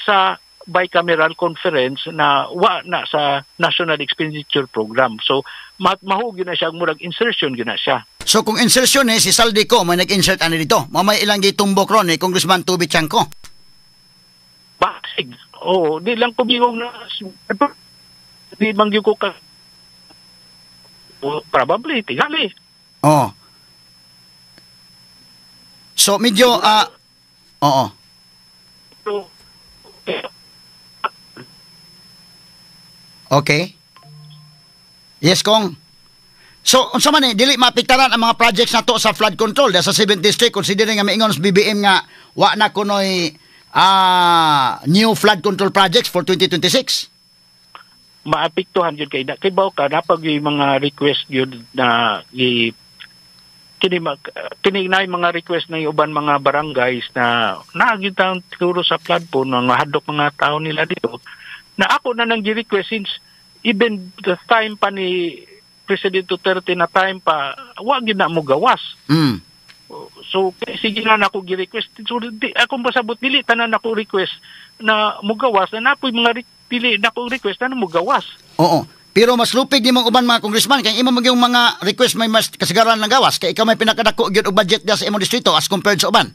sa bicameral conference na na sa National Expenditure Program. So, mahug yun na siya, murag insertion yun na siya. So, kung insertion si Saldi ko, may nag-insert ano dito? Mamay ilang gitumbok ron Congressman Tubi Chanko? Basig. Oo, di lang kumingong na di manggyo ko ka probably, tingali. Oo. So, medyo, oo. Okay. Yes, Kong. So, unsa man dili mapiktaran ang mga projects na to sa flood control sa 7th district considering nga maingon sa BBM nga wa na kunoy new flood control projects for 2026. Maapektuhan yun kay baw ka napag yung mga request yun na kini na mga request ng uban mga barangays na naagitang siguro sa flood po nang mahadok mga tao nila dito na ako na nang gi-request since even the time pa ni President Duterte na time pa wag na mo gawas. So sige na ako gi-request so akong pasabot dili tanan ako request na mo gawas na napoy mga dili na ako request na mo gawas. Oo. Pero mas lupig di mong uban mga congressman kay imo yung mga request may mas kasagaran ng gawas kay ikaw may pinakadako gyud og budget sa imong distrito as compared sa uban.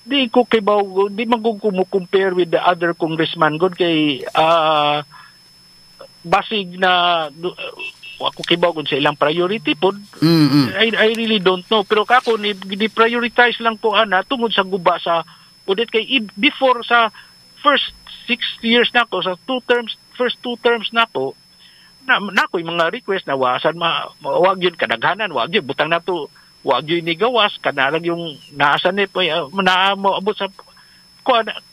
Di ko kay di magug mo compare with the other congressman good kay basig na ako kay gud sa ilang priority pod. I really don't know pero kako ni prioritize lang ko ana tungod sa guba sa pudit kay before sa first 6 years na ko sa first two terms na ko na ko yung mga request na wasan wag yun kadaghanan wag yun butang na to wag yun ni gawas kanalang yung naasan ni na moabot sa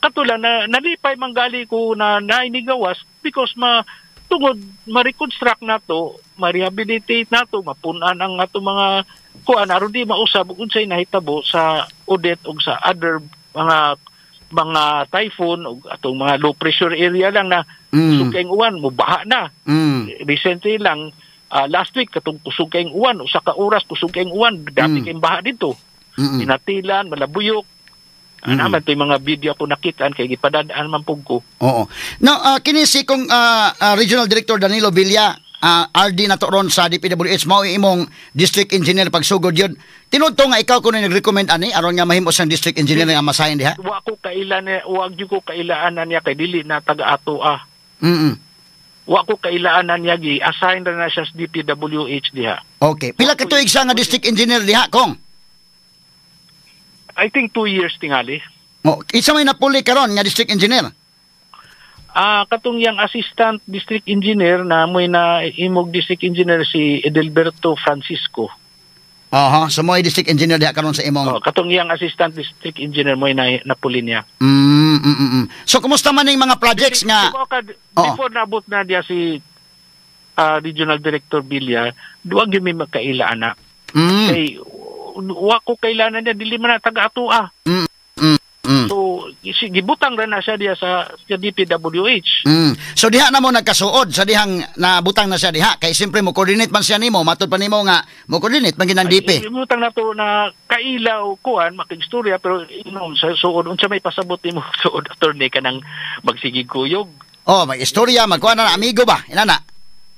katulang na nalipay manggali ko na nainigawas because tungod ma-reconstruct na to ma-rehabilitate na to mapunan ang ato mga kuan aron di mausab unsay nahitabo sa Odette ug sa other mga typhoon o atong mga low pressure area lang na kusog uwan mo baha na. Recently lang last week katong kusog kayong uwan usa ka oras kusog kayong uwan dati kayong baha dito. Inatilan, malabuyok. Naman to yung mga video ako nakitaan kay gipadadaan man pug ko. Oo. Now kini si kong Regional Director Danilo Villa RD na to ron sa DPWH mao imong district engineer pagsugod yun. Tinudto nga ikaw kuno nag-recommend ani aron nga mahimo siyang district engineer nga masahin diha. Wa ko kailan wag gyud ko kailaanan niya kay dili na taga ato Wa ko kailaanan niya gi assign na siya sa DPWH diha. Okay. Pila ka tuig siya nga district engineer diha kong? I think 2 years tingali. Isa may napuli karon nga district engineer. katong yang assistant district engineer na mo'y na imog district engineer si Edelberto Francisco. Aha, so mo district engineer diha karon sa imong. Katong yang assistant district engineer mo'y na napuli niya. So kumusta man ning mga projects nga before naabot na diya si Regional Director Villa, duwag yung may magkaila anak. Kay wa ko kailangan niya dili man na taga-atua. So gibutang ra na siya diya sa DPWH. So diha na mo nagkasuod sa dihang nabutang na siya diha kay simpre mo coordinate man siya nimo matud pa nimo nga mo coordinate man ginang DP. Gibutang na to na kailaw kuan makistorya pero sa suod unsa may pasabot nimo suod attorney kanang magsigig kuyog. Oh, may istorya magkuan na amigo ba? Inana.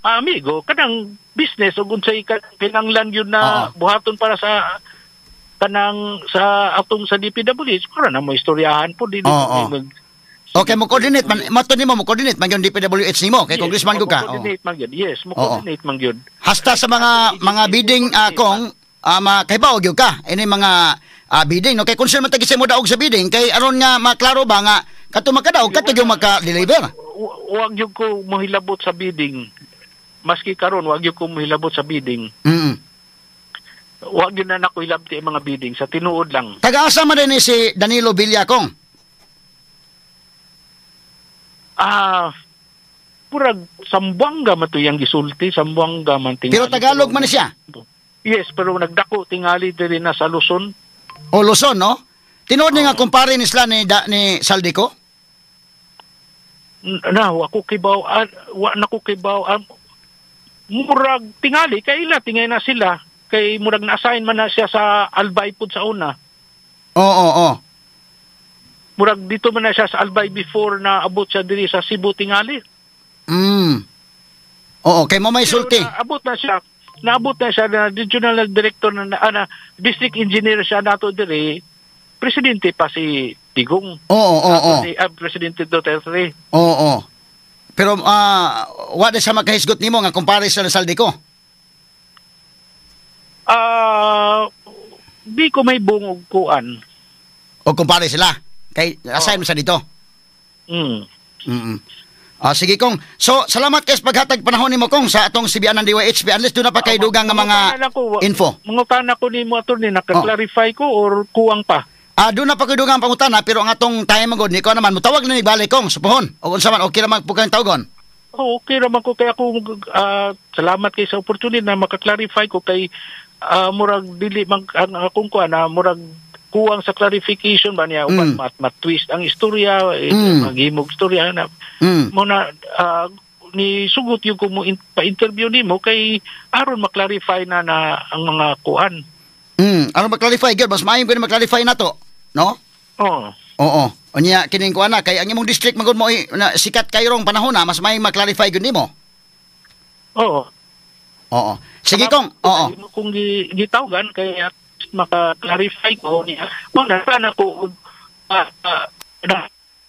Amigo kanang business ug unsay kinanglan yun na buhaton para sa kanang sa atong sa DPWH para na mo istoryahan po din. Okay, mo coordinate man matud nimo mo coordinate man yung DPWH nimo kay congressman ko ka. Coordinate man gyud. Yes, mo coordinate man gyud. Hasta sa mga bidding kong makaibaw gyud ka ini mga bidding no kay concern man tagi mo daog sa bidding kay aron nga maklaro ba nga kadto makadaog kadto gyud maka-deliver. Wag gyud ko mohilabot sa bidding. Maski karon wag gyud ko mohilabot sa bidding. Wag yun na nako ilabti ang mga bidding sa tinuod lang. Taga-asa man din si Danilo Villacong? Purag Sambuanga man to yang gisulti, Sambuanga man tingali. Pero Tagalog man siya? Yes, pero nagdako tingali diri na sa Luzon. O Luzon, no? Tinuod nga kumpare ni sila ni Saldico? Ako kibaw, wa nako kibaw. Murag tingali kay ila tingay na sila. Kay murag na-assign man na siya sa Albay po sa una. Oo. Murag dito man na siya sa Albay before na abot siya diri sa Cebu tingali. Oo, kay mo may sulti. Naabot na siya na regional director na district engineer siya nato diri. Presidente pa si Digong. Oo. Presidente Duterte. Oo. Pero wa de sa makahisgot nimo nga kumpare sa Saldico. Di ko may bungog kuan. O kumpare sila. Kay assign mo sa dito. Sige kong. So, salamat kay paghatag panahon nimo kong sa atong CBN ng DYHP. Unless doon na pa kay dugang nga mga info. Mga tana ko nimo attorney naka-clarify ko or kuwang pa. Doon na pa kay dugang pangutana pero ang atong time magod ni ko naman mutawag na ni balik kong supohon. O unsa man okay ra man pugang tawgon. Okay ra man ko kay ako salamat kay sa opportunity na maka-clarify ko kay murag dili ang akong kuan murag kuwang sa clarification ba niya uban mat-twist ang istorya maghimog istorya na mo na ni sugot yung ko mo pa-interview nimo kay aron ma-clarify na ang mga kuan aron ma-clarify gyud mas maayo ko ni ma-clarify nato no oo unya kining kuan na kay ang imong district magud mo na sikat kayrong panahon na mas maayo ma-clarify gyud nimo Oo. Sige kong. Oo. Kung gitawgan kaya maka-clarify ko niya. Mo na sana ko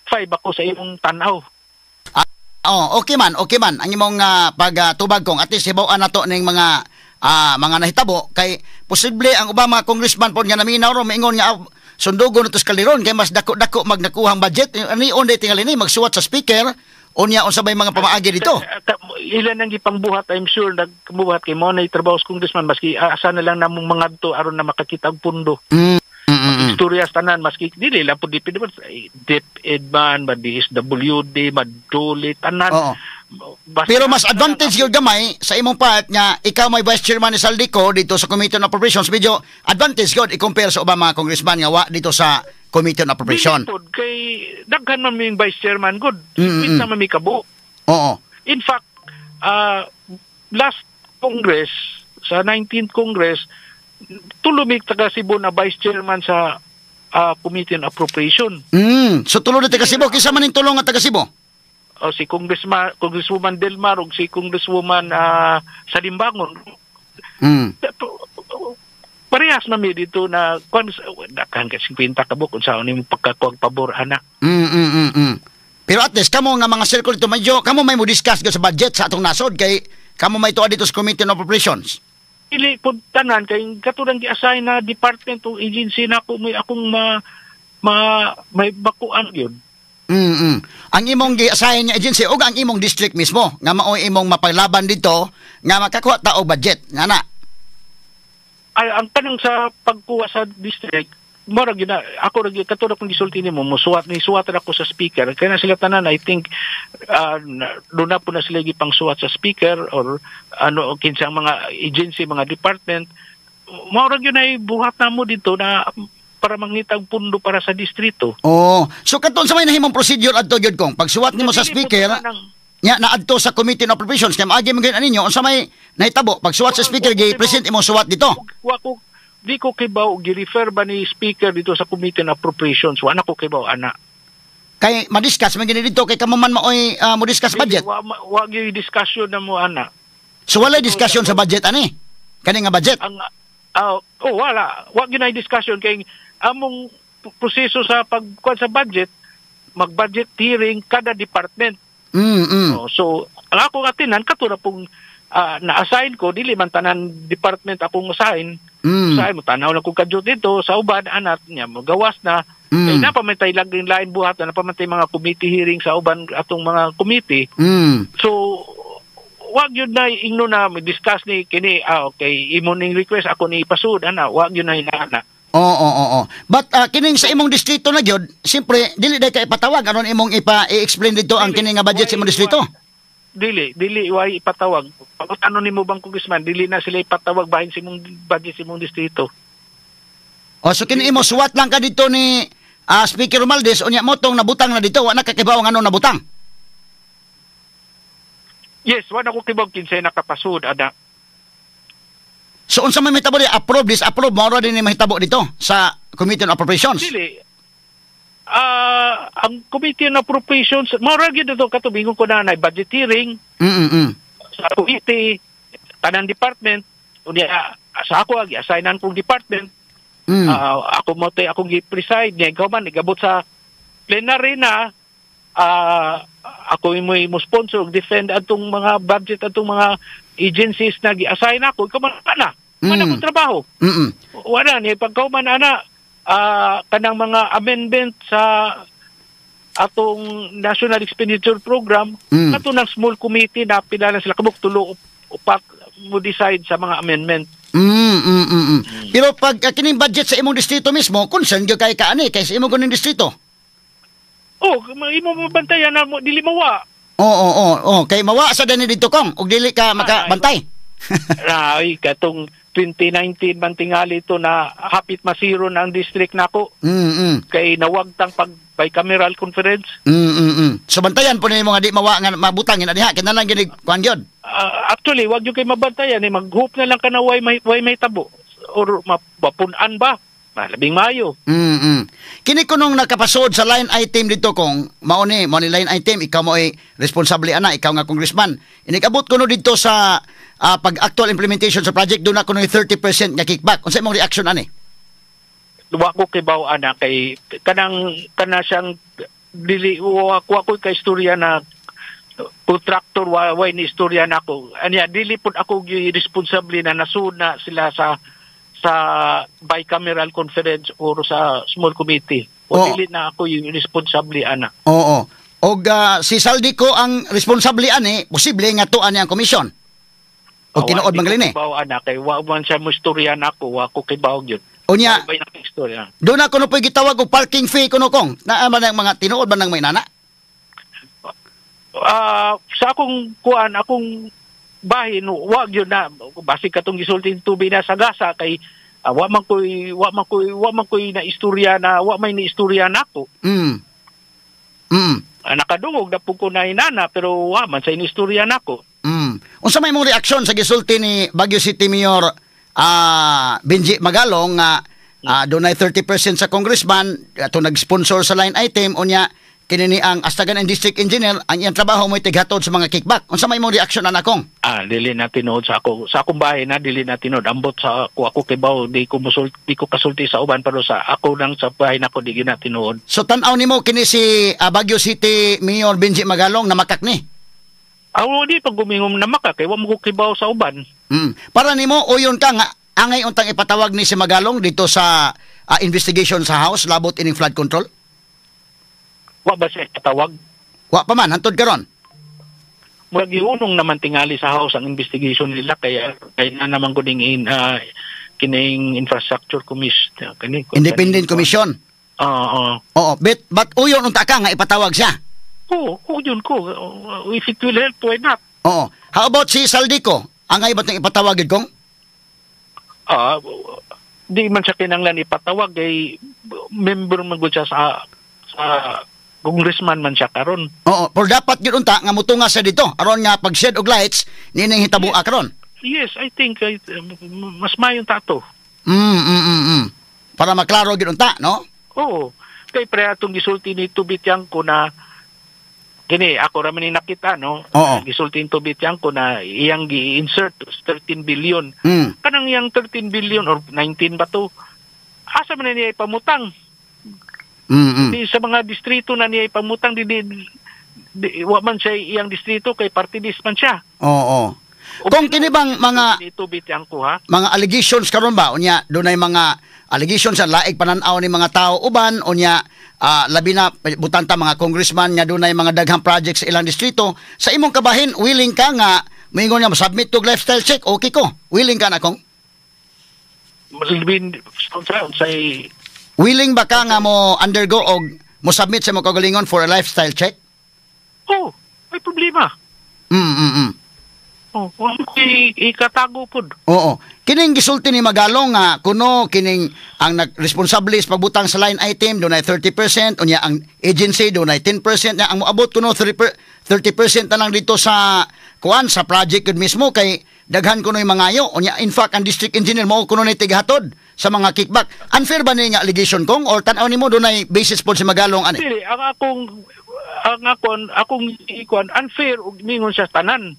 five ako sa imong tanaw. Okay man. Ang imong pagtubag kong at least hibaw-an nato ning mga nahitabo kay posible ang ubang mga congressman po nga naminaw ro maingon nga sundugon utos kaliron kay mas dako-dako magnakuhang budget ani onday tingali ni magsuwat sa speaker unya unsa bay mga pamaagi dito. Ilan ang gipangbuhat I'm sure nagbuhat kay mo na trabaho sa congressman maski asa na lang namong mga to aron na makakita og pundo. Istorya tanan maski dili la pud DepEdman DSWD maduli tanan. Pero mas advantage yung gamay sa imong part nga ikaw may vice chairman ni Saldico dito sa Committee on Appropriations medyo advantage god i-compare sa ubang mga congressman nga wa dito sa Committee on Appropriations. Kay daghan man ming vice chairman good. Wait na mami kabo. Oo. In fact, last Congress sa 19th Congress tulo mi taga Cebu na vice chairman sa Committee on Appropriation. So tulo na taga Cebu kinsa man ning tulong nga taga Cebu? Si Congresswoman Delmar ug si Congresswoman Salimbangon. Parehas na mi dito na dakan ka 50 ka bukod sa uning pagkakuag pabor ana. Pero at least kamo nga mga circle dito medyo kamo may mo discuss sa budget sa atong nasod kay kamo may tuwa dito sa Committee on Appropriations. Dili pud tanan kay katulad gi-assign na department o agency na ako may akong may bakuan yun. Ang imong gi-assign nga agency ug ang imong district mismo nga mao imong mapaglaban dito nga makakuha ta og budget nga na. Ay, ang tanong sa pagkuha sa district, mora gina ako ra katulad kung gisulti nimo mo suwat ako sa speaker kaya na sila tanan. I think doon na po na sila gipang suwat sa speaker or ano kinsang mga agency, mga department. Mora gyud ay buhat na mo dito na para mangitag pundo para sa distrito. Oh, so katon sa may nahimong procedure adto gyud kong pagsuwat nimo sa speaker nya naadto sa Committee on Appropriations kay maagi man gyud aninyo unsa may nahitabo pagsuwat sa speaker gi-present imong suwat dito. Di ko kibaw gi-refer ba ni speaker dito sa Committee on Appropriations. Wala ko kibaw ana. Kay ma-discuss man gini dito kay kamuman maoy mo discuss budget. Wa gi discussion na mo ana. So wala discussion sa budget ani. Kani nga budget. Wala. Wa gi na discussion kay among proseso sa pagkuan sa budget, mag-budget hearing kada department. So ang ako atinan katulad pong na-assign ko, dili man tanan department akong assign. Assign mo, tanaw na kong kadyot dito, sa uban, anak niya, magawas na. Kaya napamatay lang din lain buhat, napamatay mga committee hearing sa uban atong mga committee. So, wag yun na ingno na, discuss ni kini, okay, imoning request, ako ni ipasud, wag yun na hinahana. Oo. But kining sa imong distrito na gyud, siyempre dili day kay patawag aron imong i-explain dito ang kining nga budget sa imong distrito. Dili way ipatawag. Pag ano nimo bang congressman, dili na sila ipatawag bahin sa imong budget sa imong distrito. So kini imo suwat lang ka dito ni Speaker Romualdez unya mo tong nabutang na dito, wa na kakibaw ang ano nabutang. Yes, wa na ko kibaw kinsay nakapasud ada. So unsa may mahitabo di approve disapprove mao din ni mahitabo dito sa Committee on Appropriations? Dili. Ang Committee on Appropriations, mao gyud dito katubingon ko na budget hearing. Sa committee, tanang department, unya sa ako agi-assignan kong department. Ako mo tay akong gi-preside niya ikaw man igabot sa plenary na ako mo sponsor defend atong mga budget atong mga agencies na gi-assign ako ikaw man ana man akong trabaho. Wala ni pagkauman ana kanang mga amendment sa atong National Expenditure Program kato ng small committee na pinala sila kabuk tulo upat mo decide sa mga amendment. Pero pag kining budget sa imong distrito mismo, concern gyud kay kaani kay sa imong kuning distrito. Imo mabantayan na mo dili mawa. Oo, kay mawa sa dani dito kong ug dili ka makabantay. Ay katong 2019 man tingali ito na hapit masiro na ang district nako. Kay nawagtang pag bicameral conference. So bantayan po nimo nga di mawa nga mabutang ina diha kinahanglan gyud kuan gyud. Actually, wag yung kayo mabantayan. Mag-hope na lang ka na way may tabo. Or mapunan ba? Malabing Mayo. Kini ko nung nakapasod sa line item dito kong mauni line item, ikaw mo ay responsable ana, ikaw nga congressman. Inikabot ko no dito sa pag-actual implementation sa project, doon ako no 30% nga kickback. Kung sa imong reaction ani? Wa ko kibaw ana kay kana siyang dili wa ko kay istorya na contractor way ni istorya nako. Anya dili pud ako responsable na nasud na sila sa bicameral conference or sa small committee. O dili na ako yung responsable ana. Oo. Og si Saldi ko ang responsable ani, posible nga tuan ang commission. O tinuod man galini. Bawo ana kay wa man siya mo istorya nako, wa ko kibaw gyud. Unya. Doon ako no pwede gitawag og parking fee kuno kong. Naa man ang mga tinuod man ng may nana. Sa akong akong bahin wag yun na basig katong gisulting tubig na sa gasa kay wa man koy na istorya na wa may ni istorya nako. Nakadungog na pud ko na inana pero wa man sa istorya nako. Unsa may mong reaksyon sa gisulti ni Baguio City Mayor Benji Magalong nga dunay 30% sa congressman ato nag-sponsor sa line item unya kinini ang Astagan and District Engineer ang iyang trabaho mo tighatod sa mga kickback. Unsa may mong reaksyon anakong? Dili na tinuod sa akong bahay na dili na tinuod ambot sa ako kibaw di ko kasulti sa uban pero sa ako lang sa bahay nako di gina tinuod. So tan-aw nimo kini si Baguio City Mayor Benji Magalong na makak ni? Di pag gumingom na makak kay wa mo ko kibaw sa uban. Para nimo uyon ka nga angay untang ipatawag ni si Magalong dito sa investigation sa House labot ining flood control? Wa ba siya katawag? Wa pa man hantod karon. Murag giunong naman tingali sa House ang investigation nila kaya na naman ko ding kining infrastructure commission Independent commission. Oo, but uyon unta ka nga ipatawag siya. Oo, yun ko. If it will help, why not? Oo. How about si Saldico? Angay ba itong ipatawagin kong? Di man siya kinanglan ipatawag ay member man gud siya sa congressman man siya karon. Oo, pero dapat yun unta nga mutunga sa dito aron nga pag shed og lights nining hitabo karon. Yes, I think mas mayon tato. Para maklaro gid unta, no? Oo. Kay pre atong gisulti ni Tubityan ko na kini ako ra man ni nakita, no? Gisulti ni Tubityan ko na iyang gi-insert 13 billion. Kanang iyang 13 billion or 19 ba to? Asa man niya ipamutang? Di sa mga distrito na niya ipamutang wa man siya iyang distrito kay party list man siya. Oo. Kung kini bang mga mga allegations karon ba unya dunay mga allegations sa laig pananaw ni mga tao uban unya labi na butanta mga congressman nga dunay mga daghang projects sa ilang distrito sa imong kabahin willing ka nga moingon nga submit to lifestyle check okay ko willing ka na kong willing ba ka nga mo undergo og mo submit sa mga kagalingon for a lifestyle check? Oh, may problema. Oh, ikatago pod. Oo. Kining gisulti ni Magalong nga kuno kining ang responsable sa pagbutang sa line item dunay 30% unya ang agency dunay 10% nya ang moabot kuno 30% na lang dito sa kuan sa project gud mismo kay daghan kuno yung mangayo unya in fact ang district engineer mo kuno ni tighatod sa mga kickback. Unfair ba ni nga allegation kong or tan-aw nimo dunay basis pod si Magalong ani? Dili ang akong ikuan unfair ug mingon sa tanan.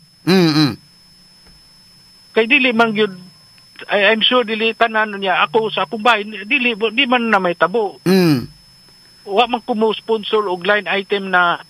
Kay dili man gyud I'm sure dili tanan niya ako sa akong bahay di man na may tabo. Wa man ko mo sponsor og line item na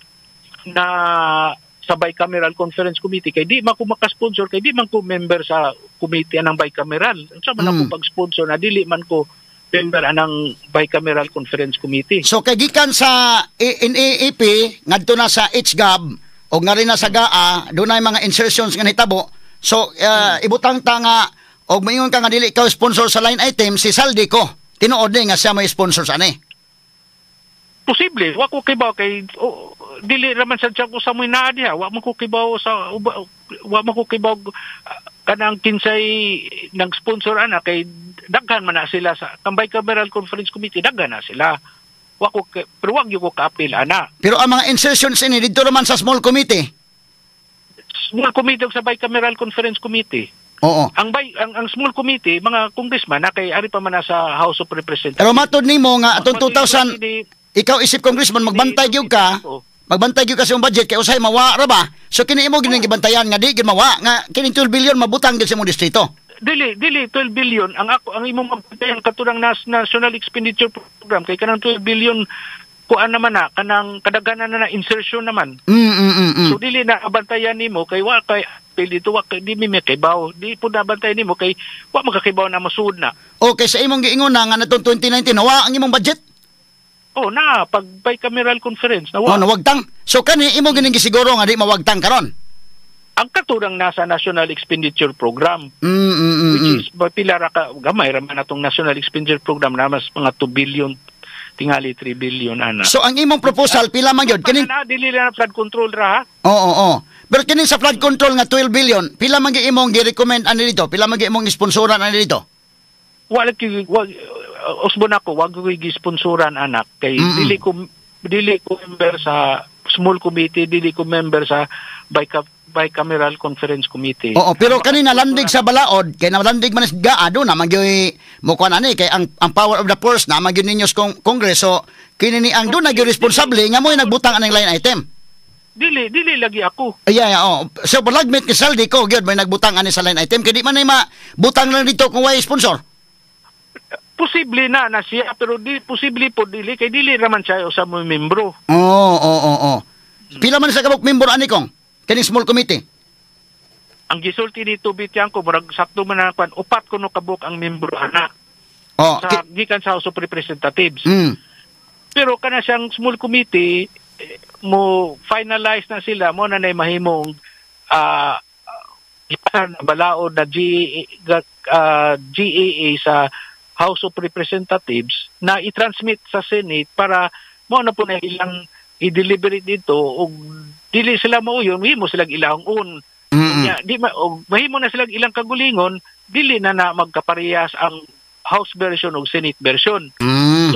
sa bicameral conference committee kay di man ko maka-sponsor kay di man ko member sa committee anang bicameral. Unsa man ako pag-sponsor na dili man ko member anang bicameral conference committee. So kay gikan sa NAAP ngadto na sa HGAB o nga rin na sa GAA dunay mga insertions nga hitabo. So, ibutang ta nga, o mayon ka nga dili ikaw sponsor sa line item, si Saldico, tinuod nga siya may sponsor sa ani. Posible, wa ko kibaw kay, dili raman sa tiyak ko sa muy naa diha, wa man ko kibaw kanang kinsay nang sponsor ana, kay daghan man na sila sa, kambay cameral conference committee, daghan na sila. Pero wag yung ko ka-appeal ana. Pero ang mga insertions ini, dito naman sa small committee, small committee sa bicameral conference committee. Oo. Ang small committee mga congressman na kay ari pa man sa House of Representatives. Pero matod nimo nga atong 2000 ikaw isip congressman magbantay gyud ka. Magbantay gyud ka sa budget kay usay mawa ra ba? So kini imo gining gibantayan nga di gyud mawa nga kini 12 billion mabutang gyud sa imong distrito. Dili 12 billion ang imong mabantayan katurang National Expenditure Program kay kanang 12 billion kuan naman na kanang kadaghanan na insertion naman. So dili na abantayan nimo kay wa kay dito wa di mi makibaw. Di po nabantayan nimo kay wa makakibaw na masud na. Okay sa imong giingon na nga natong 2019 nawa ang imong budget? Na pag bicameral conference nawa. Nawagtang. So kani imo gining gisiguro nga di mawagtang karon. Ang katurang nasa National Expenditure Program. Which is pila ra ka gamay ra man atong National Expenditure Program na mas mga 2 billion tingali 3 billion ana. So ang imong proposal pila man gyud kini dili na flood control ra ha? Oo. Pero kini sa flood control nga 12 billion, pila man gyud imong gi-recommend ani dito? Pila man gyud imong sponsoran ani dito? Wala usbon ako wag ko gi-sponsoran anak kay dili ko member sa small committee, dili ko member sa bicameral conference committee. Oo, pero kanina landig sa balaod, kay nalandig man sa GAA do na magyoy mo kuan ani kay ang power of the purse na magyoy ninyo sa Congress. So kini ni ang do na gyud responsable nga mo nagbutang anang line item. Dili lagi ako. So balagmit ni Saldico gyud may nagbutang ani sa line item kay di man ay mabutang lang dito kung way sponsor. Posible na siya pero di posible po dili kay dili raman siya usa mo membro. Oo. Pila man sa kabuk member ani kong kini small committee? Ang gisulti dito bityan ko murag sakto man na kwan upat kuno kabuk ang membro ana. Gikan sa House of Representatives. Pero kana siyang small committee mo finalize na sila mo na mahimong balaod na GAA sa House of Representatives na i-transmit sa Senate para mo na po na ilang i-deliberate dito o dili sila mo yun, mahimo silang ilang mahimo na silang ilang kagulingon, dili na magkaparehas ang House version o Senate version.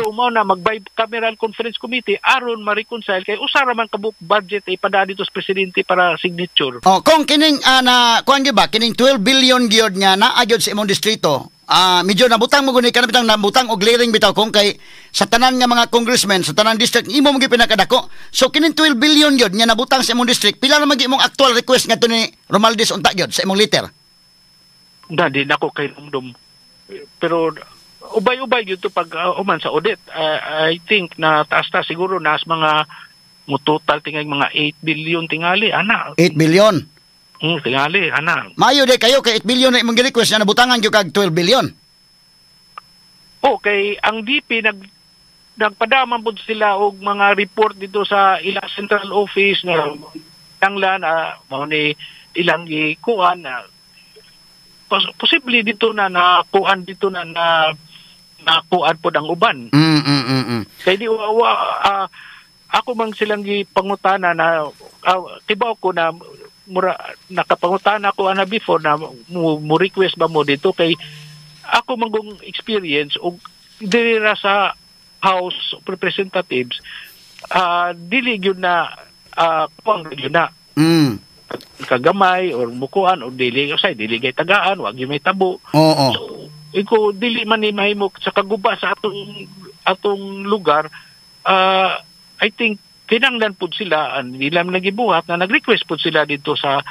So mo na mag-bicameral conference committee aron ma-reconcile kay usara man kabuk budget ay pada dito sa presidente para signature. Kung kining na kuan gyud ba kining 12 billion gyud nga naa gyud sa imong distrito. Medyo nabutang mo guni kanang bitang nabutang og clearing bitaw kung kay sa tanan nga mga congressmen sa tanan district imo mo gyud pinakadako. So kining 12 billion gyud nga nabutang sa imong district, pila na magi imong actual request ngadto ni Romualdez unta gyud sa imong letter? Di nako kay dumdum. Pero ubay-ubay yun to pag uman sa audit. I think na taas-taas siguro nas mga total tingay mga 8 billion tingali ana. 8 billion. Tingali ana. Mayo de kayo kay 8 billion na imong request na nabutangan gyud kag 12 billion. Okay, ang DP nagpadaman pud sila og mga report dito sa ilang central office na tanglan mao ni ilang gikuan posible dito na nakuan dito na nakuan po ang uban. Kaya di ako mang silang gipangutana na tibaw ko na nakapangutana ko ana before na mo request ba mo dito kay ako manggong experience og dira sa House of Representatives dili gyud na kuang gyud na. Kagamay or mukuan o dili kay tagaan wag yung may tabo. So iko dili man ni mahimo sa kaguba sa atong lugar. I think kinanglan pud sila nila nagibuhat na nag-request pud sila dito sa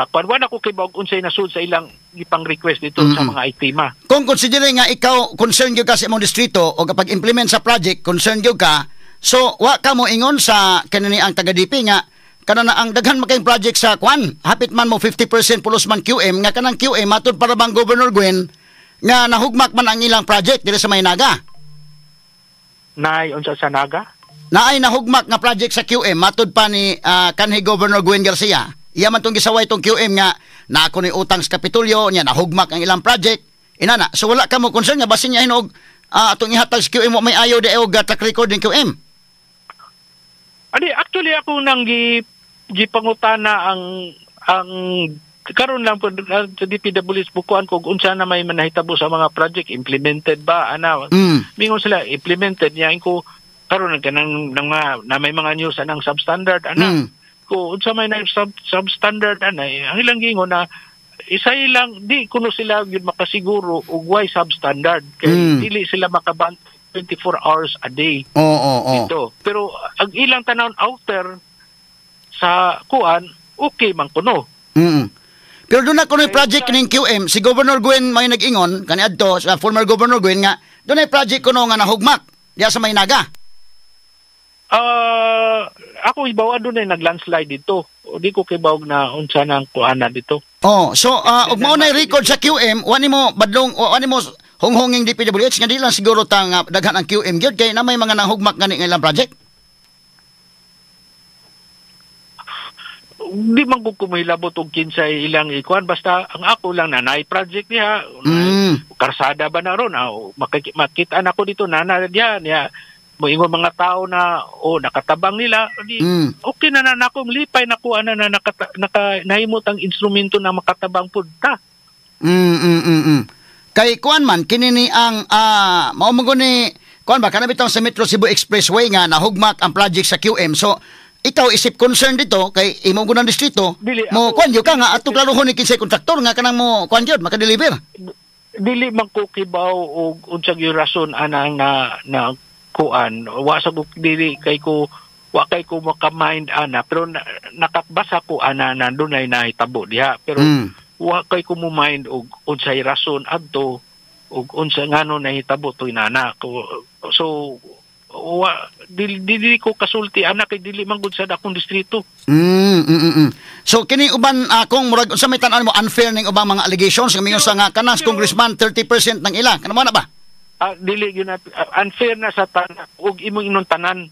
parwan ako kay bawg unsay nasud sa ilang gipang request dito sa mga itima. Kung consider nga ikaw concerned gyud ka sa imong distrito o kapag implement sa project concerned gyud ka, so wa ka mo ingon sa kanini ang taga-DP nga kanana ang daghan makay project sa kwan hapit man mo 50% pulos man QM nga kanang QM matud para bang Governor Gwen nga nahugmak man ang ilang project diri sa Maynaga. Naay unsa sa Naga? Naay nahugmak nga project sa QM matud pa ni kanhi Governor Gwen Garcia. Iya man tong gisaway tong QM nga na ako ni utang sa Kapitolyo nya nahugmak ang ilang project. Inana, so wala ka mo concern nga basin niya hinog atong ihatag sa QM mo may ayo de og track record ng QM. Actually ako nang gipangutana ang karon lang po sa DPWH bukuan ko unsa na may manahitabo sa mga project implemented ba mingon sila implemented niya ko karon kanang na may mga news anang substandard ko unsa may na substandard ang ilang gingon na isa ilang di kuno sila gyud makasiguro og why substandard kay dili sila makaban 24 hours a day. Ito. Pero ang ilang tanawon outer sa kuan okay man kuno. Pero doon na kuno project ning QM si Governor Gwen may nag-ingon kaniadto sa former Governor Gwen nga doon ay project kuno nga nahugmak diya sa Maynaga. Ako ibaw doon ay naglandslide dito. O di ko kibawg na unsa nang kuana dito. So ug mao na record sa QM wani mo badlong wani mo honghonging DPWH nga di lang siguro tang daghan ang QM gyud kay na may mga nahugmak gani nga ilang project. Di man ko kumilabot og kinsay ilang ikuan basta ang ako lang na nay project niya karsada ba na ron makita na ko dito na diyan niya moingon mga tao na nakatabang nila okay na nako lipay na ko ana na nahimot ang instrumento na makatabang pud ta. Kay kuan man kinini ang mao mo ni kuan ba kana bitaw sa Metro Cebu Expressway nga nahugmak ang project sa QM. So ikaw isip concern dito kay imong gunang distrito mo kuan gyud ka nga ato klarohon ni kinsay kontraktor nga kanang mo kuan gyud maka-deliver. Dili man ko kibaw og unsang yung rason anang na kuan wa sa dili kay ko wa kay ko maka-mind ana pero nakatbasa ko ana nandun ay nahitabo diha pero wa kay ko mo mind og unsay rason adto og unsa ngano nahitabo to inana ko so dili ko kasulti anak kay dili man gud sa akong distrito. So kini uban akong murag unsa may tan-aw mo unfair ning ubang mga allegations nga sa nga kanang congressman 30% ng ila kanamo na ba? Dili gyud unfair na sa tanan og imong ingon tanan.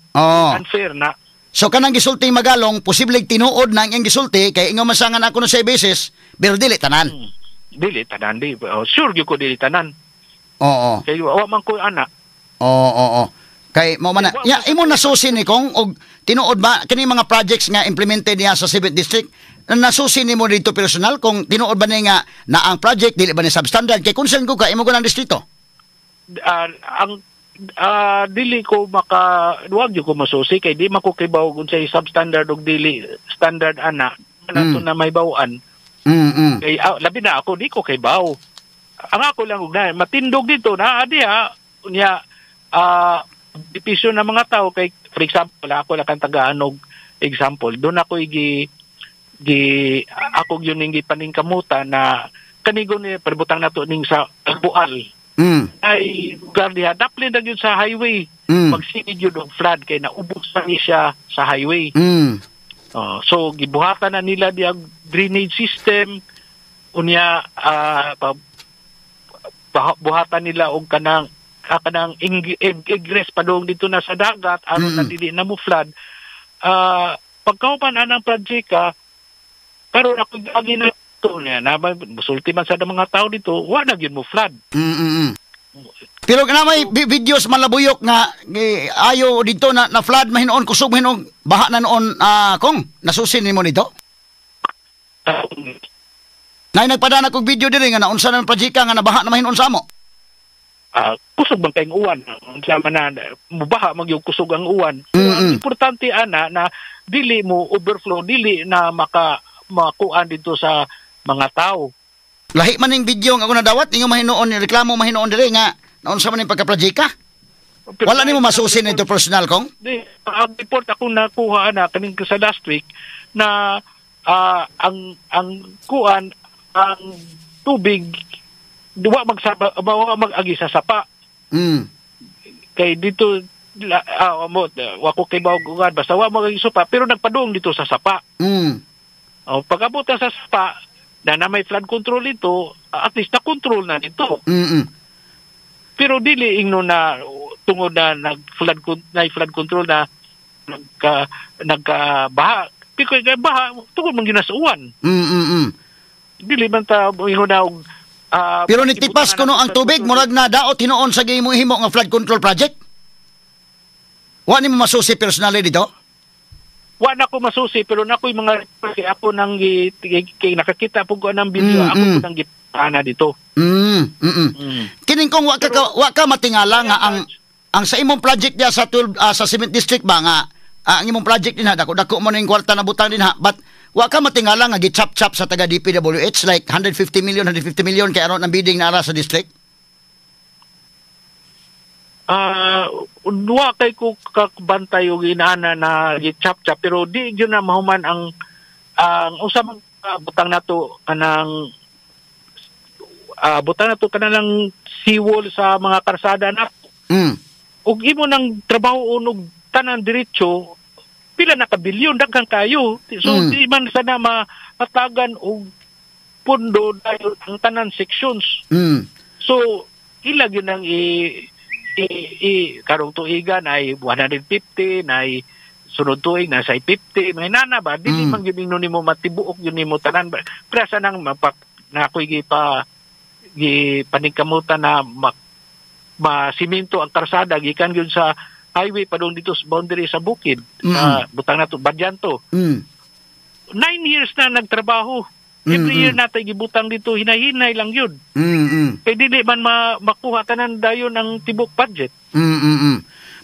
Unfair na. So kanang gisulti magalong posibleng tinuod na ang iyang gisulti kay ingon masangan ako no 6 beses pero dili tanan. Dili tanan di. Sure gyud ko dili tanan. Oo. Kay wa man ko ana. Oo. Kay mo man ya imo nasusi ni kong og tinuod ba kini mga projects nga implemented niya sa 7th district nasusi nimo dito personal kung tinuod ba ni nga na ang project dili ba ni substandard kay concern ko ka imo ko ng distrito. Dili ko wag ko masusi kay di mako kibaw kung say substandard og dili standard ana nato na may bawaan. Kay labi na ako di ko kibaw. Ang ako lang og na matindog dito na adiha unya dipisyon ng mga tao kay for example ako lang kan taga-anog example doon ako ako yun ning gipaningkamuta na kanigo ni perbutang nato ning sa Bual. Ay lugar diha daplin na yun sa highway. Magsigid yun og flood kay naubos pa ni siya sa highway. So gibuhatan na nila di drainage system unya buhatan nila og kanang egress padong dito na sa dagat aron na dili na mo flood. Pagkaupan anang project karon ako agi na to niya na musulti man sa mga tao dito wa na gyud mo flood. Pero kana may videos malabuyok nga ayo dito na flood mahinon kusog mahinon baha na noon kung nasusin nimo nito. Nay nagpadana kog video diri nga naunsa na project nga nabaha na mahinon sa amo. Kusog bang kayong uwan sama na mubaha magyug kusog ang uwan. Ang importante ana na dili mo overflow dili na makuan dito sa mga tao. Lahi man ning video nga ako nadawat inyo mahinoon reklamo mahinoon diri nga naunsa man ning pagka-projeka. Wala nimo masusin ito personal kong? Ang report ako nakuha na kaning sa last week na ang kuan ang tubig duwa mag-agi sa sapa. Kay dito wako kay bawgugan basta wa mag-agi sapa pero nagpadung dito sa sapa. Pag-abot sa sapa na may flood control ito, at least na-control na dito. Pero dili ingno na tungod na flood control na nagbaha. Pikoy baha tungod man ginasuan. Dili man ta ingno na pero nitipas kuno ang tubig murag na daot hinuon sa gihimo nga flood control project. Wa nimo masusi personally dito? Wa na ko masusi pero nakoy mga ako nang kay nakakita pug ko ng video ako nang gipana dito. Kining kong wa ka matingala nga ang sa imong project dia sa 12 sa 7th district ba nga ang imong project din dako mo ning kwarta na butang din but wa ka matingala nga gi-chop-chop sa taga DPWH like 150 million kay aron ang bidding na ara sa district? Duwa kay ko kakbantay og inaana na gi-chop-chop pero di gyud na mahuman ang usab butang nato kanang butang nato kanang seawall sa mga karsada na. Ug imo nang trabaho og tanan diretso pila na ka bilyon daghang kayo. So di man sana matagan og pundo dayon ang tanan sections. So ilag yun ang karong tuigan ay 150 na sunod tuig na sa 50 may nana ba dili man gyud nimo matibuok yun nimo tanan prasa nang na ako'y paningkamutan na masiminto ang karsada gikan gyud sa highway padung dito sa boundary sa bukid butang nato Badyanto. 9 years na nagtrabaho. Every year natin gibutang dito hinay-hinay lang yun. Kaya dili man makuha tanan dayon ang tibok budget.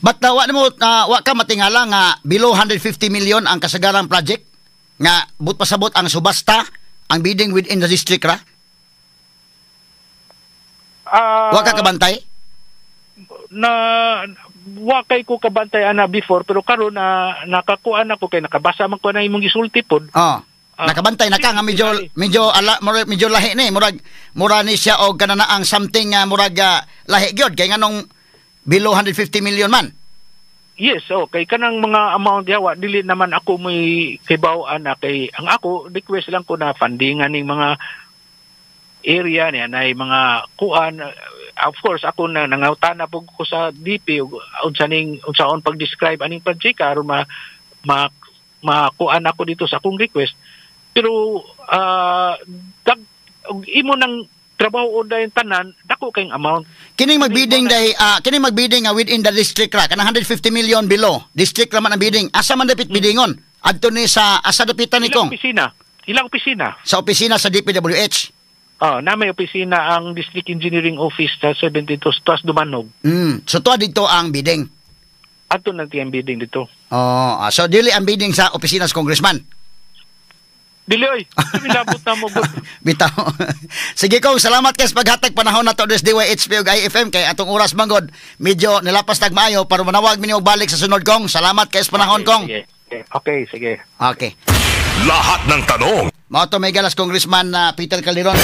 But wa ka matingala nga below 150 million ang kasagarang project nga but pasabot ang subasta ang bidding within the district ra? Wa ka kabantay? Wa kay ko kabantay ana before pero karon na nakakuan ako kay nakabasa man ko na imong gisulti pod. Nakabantay na ka nga medyo lahi ni mura ni siya og kananaang something murag lahi gyud kay nganong below 150 million man. Yes, kay kanang mga amount yawa dili naman ako may kibaw ana kay ang ako request lang ko na fundingan ning mga area niya na mga kuan. Of course ako na nangawtana pug ko sa DP unsaon pag-describe aning project aron makuan ako dito sa akong request. Pero imo nang trabaho o dayon tanan, dako kayong amount. Kining magbidding within the district ra kanang 150 million below. District ra man ang bidding. Asa man dapit biddingon? Adto ni sa asa dapitan ni Kong? Ilang opisina? Sa opisina sa DPWH. Na may opisina ang District Engineering Office sa 72 Tuas Dumanog. So tuwa dito ang bidding. Adto na tiyang bidding dito. So dili ang bidding sa opisina sa congressman. Dili oy, milabot na mo gud. Bitaw. Sige Kong, salamat kay sa paghatag panahon nato des DYHP ug IFM kay atong oras manggod. Medyo nilapas tag maayo para manawag mi og balik sa sunod Kong. Salamat kay sa panahon Kong. Sige. Okay. Lahat ng tanong, Mao to may galas Congressman Peter Calderon.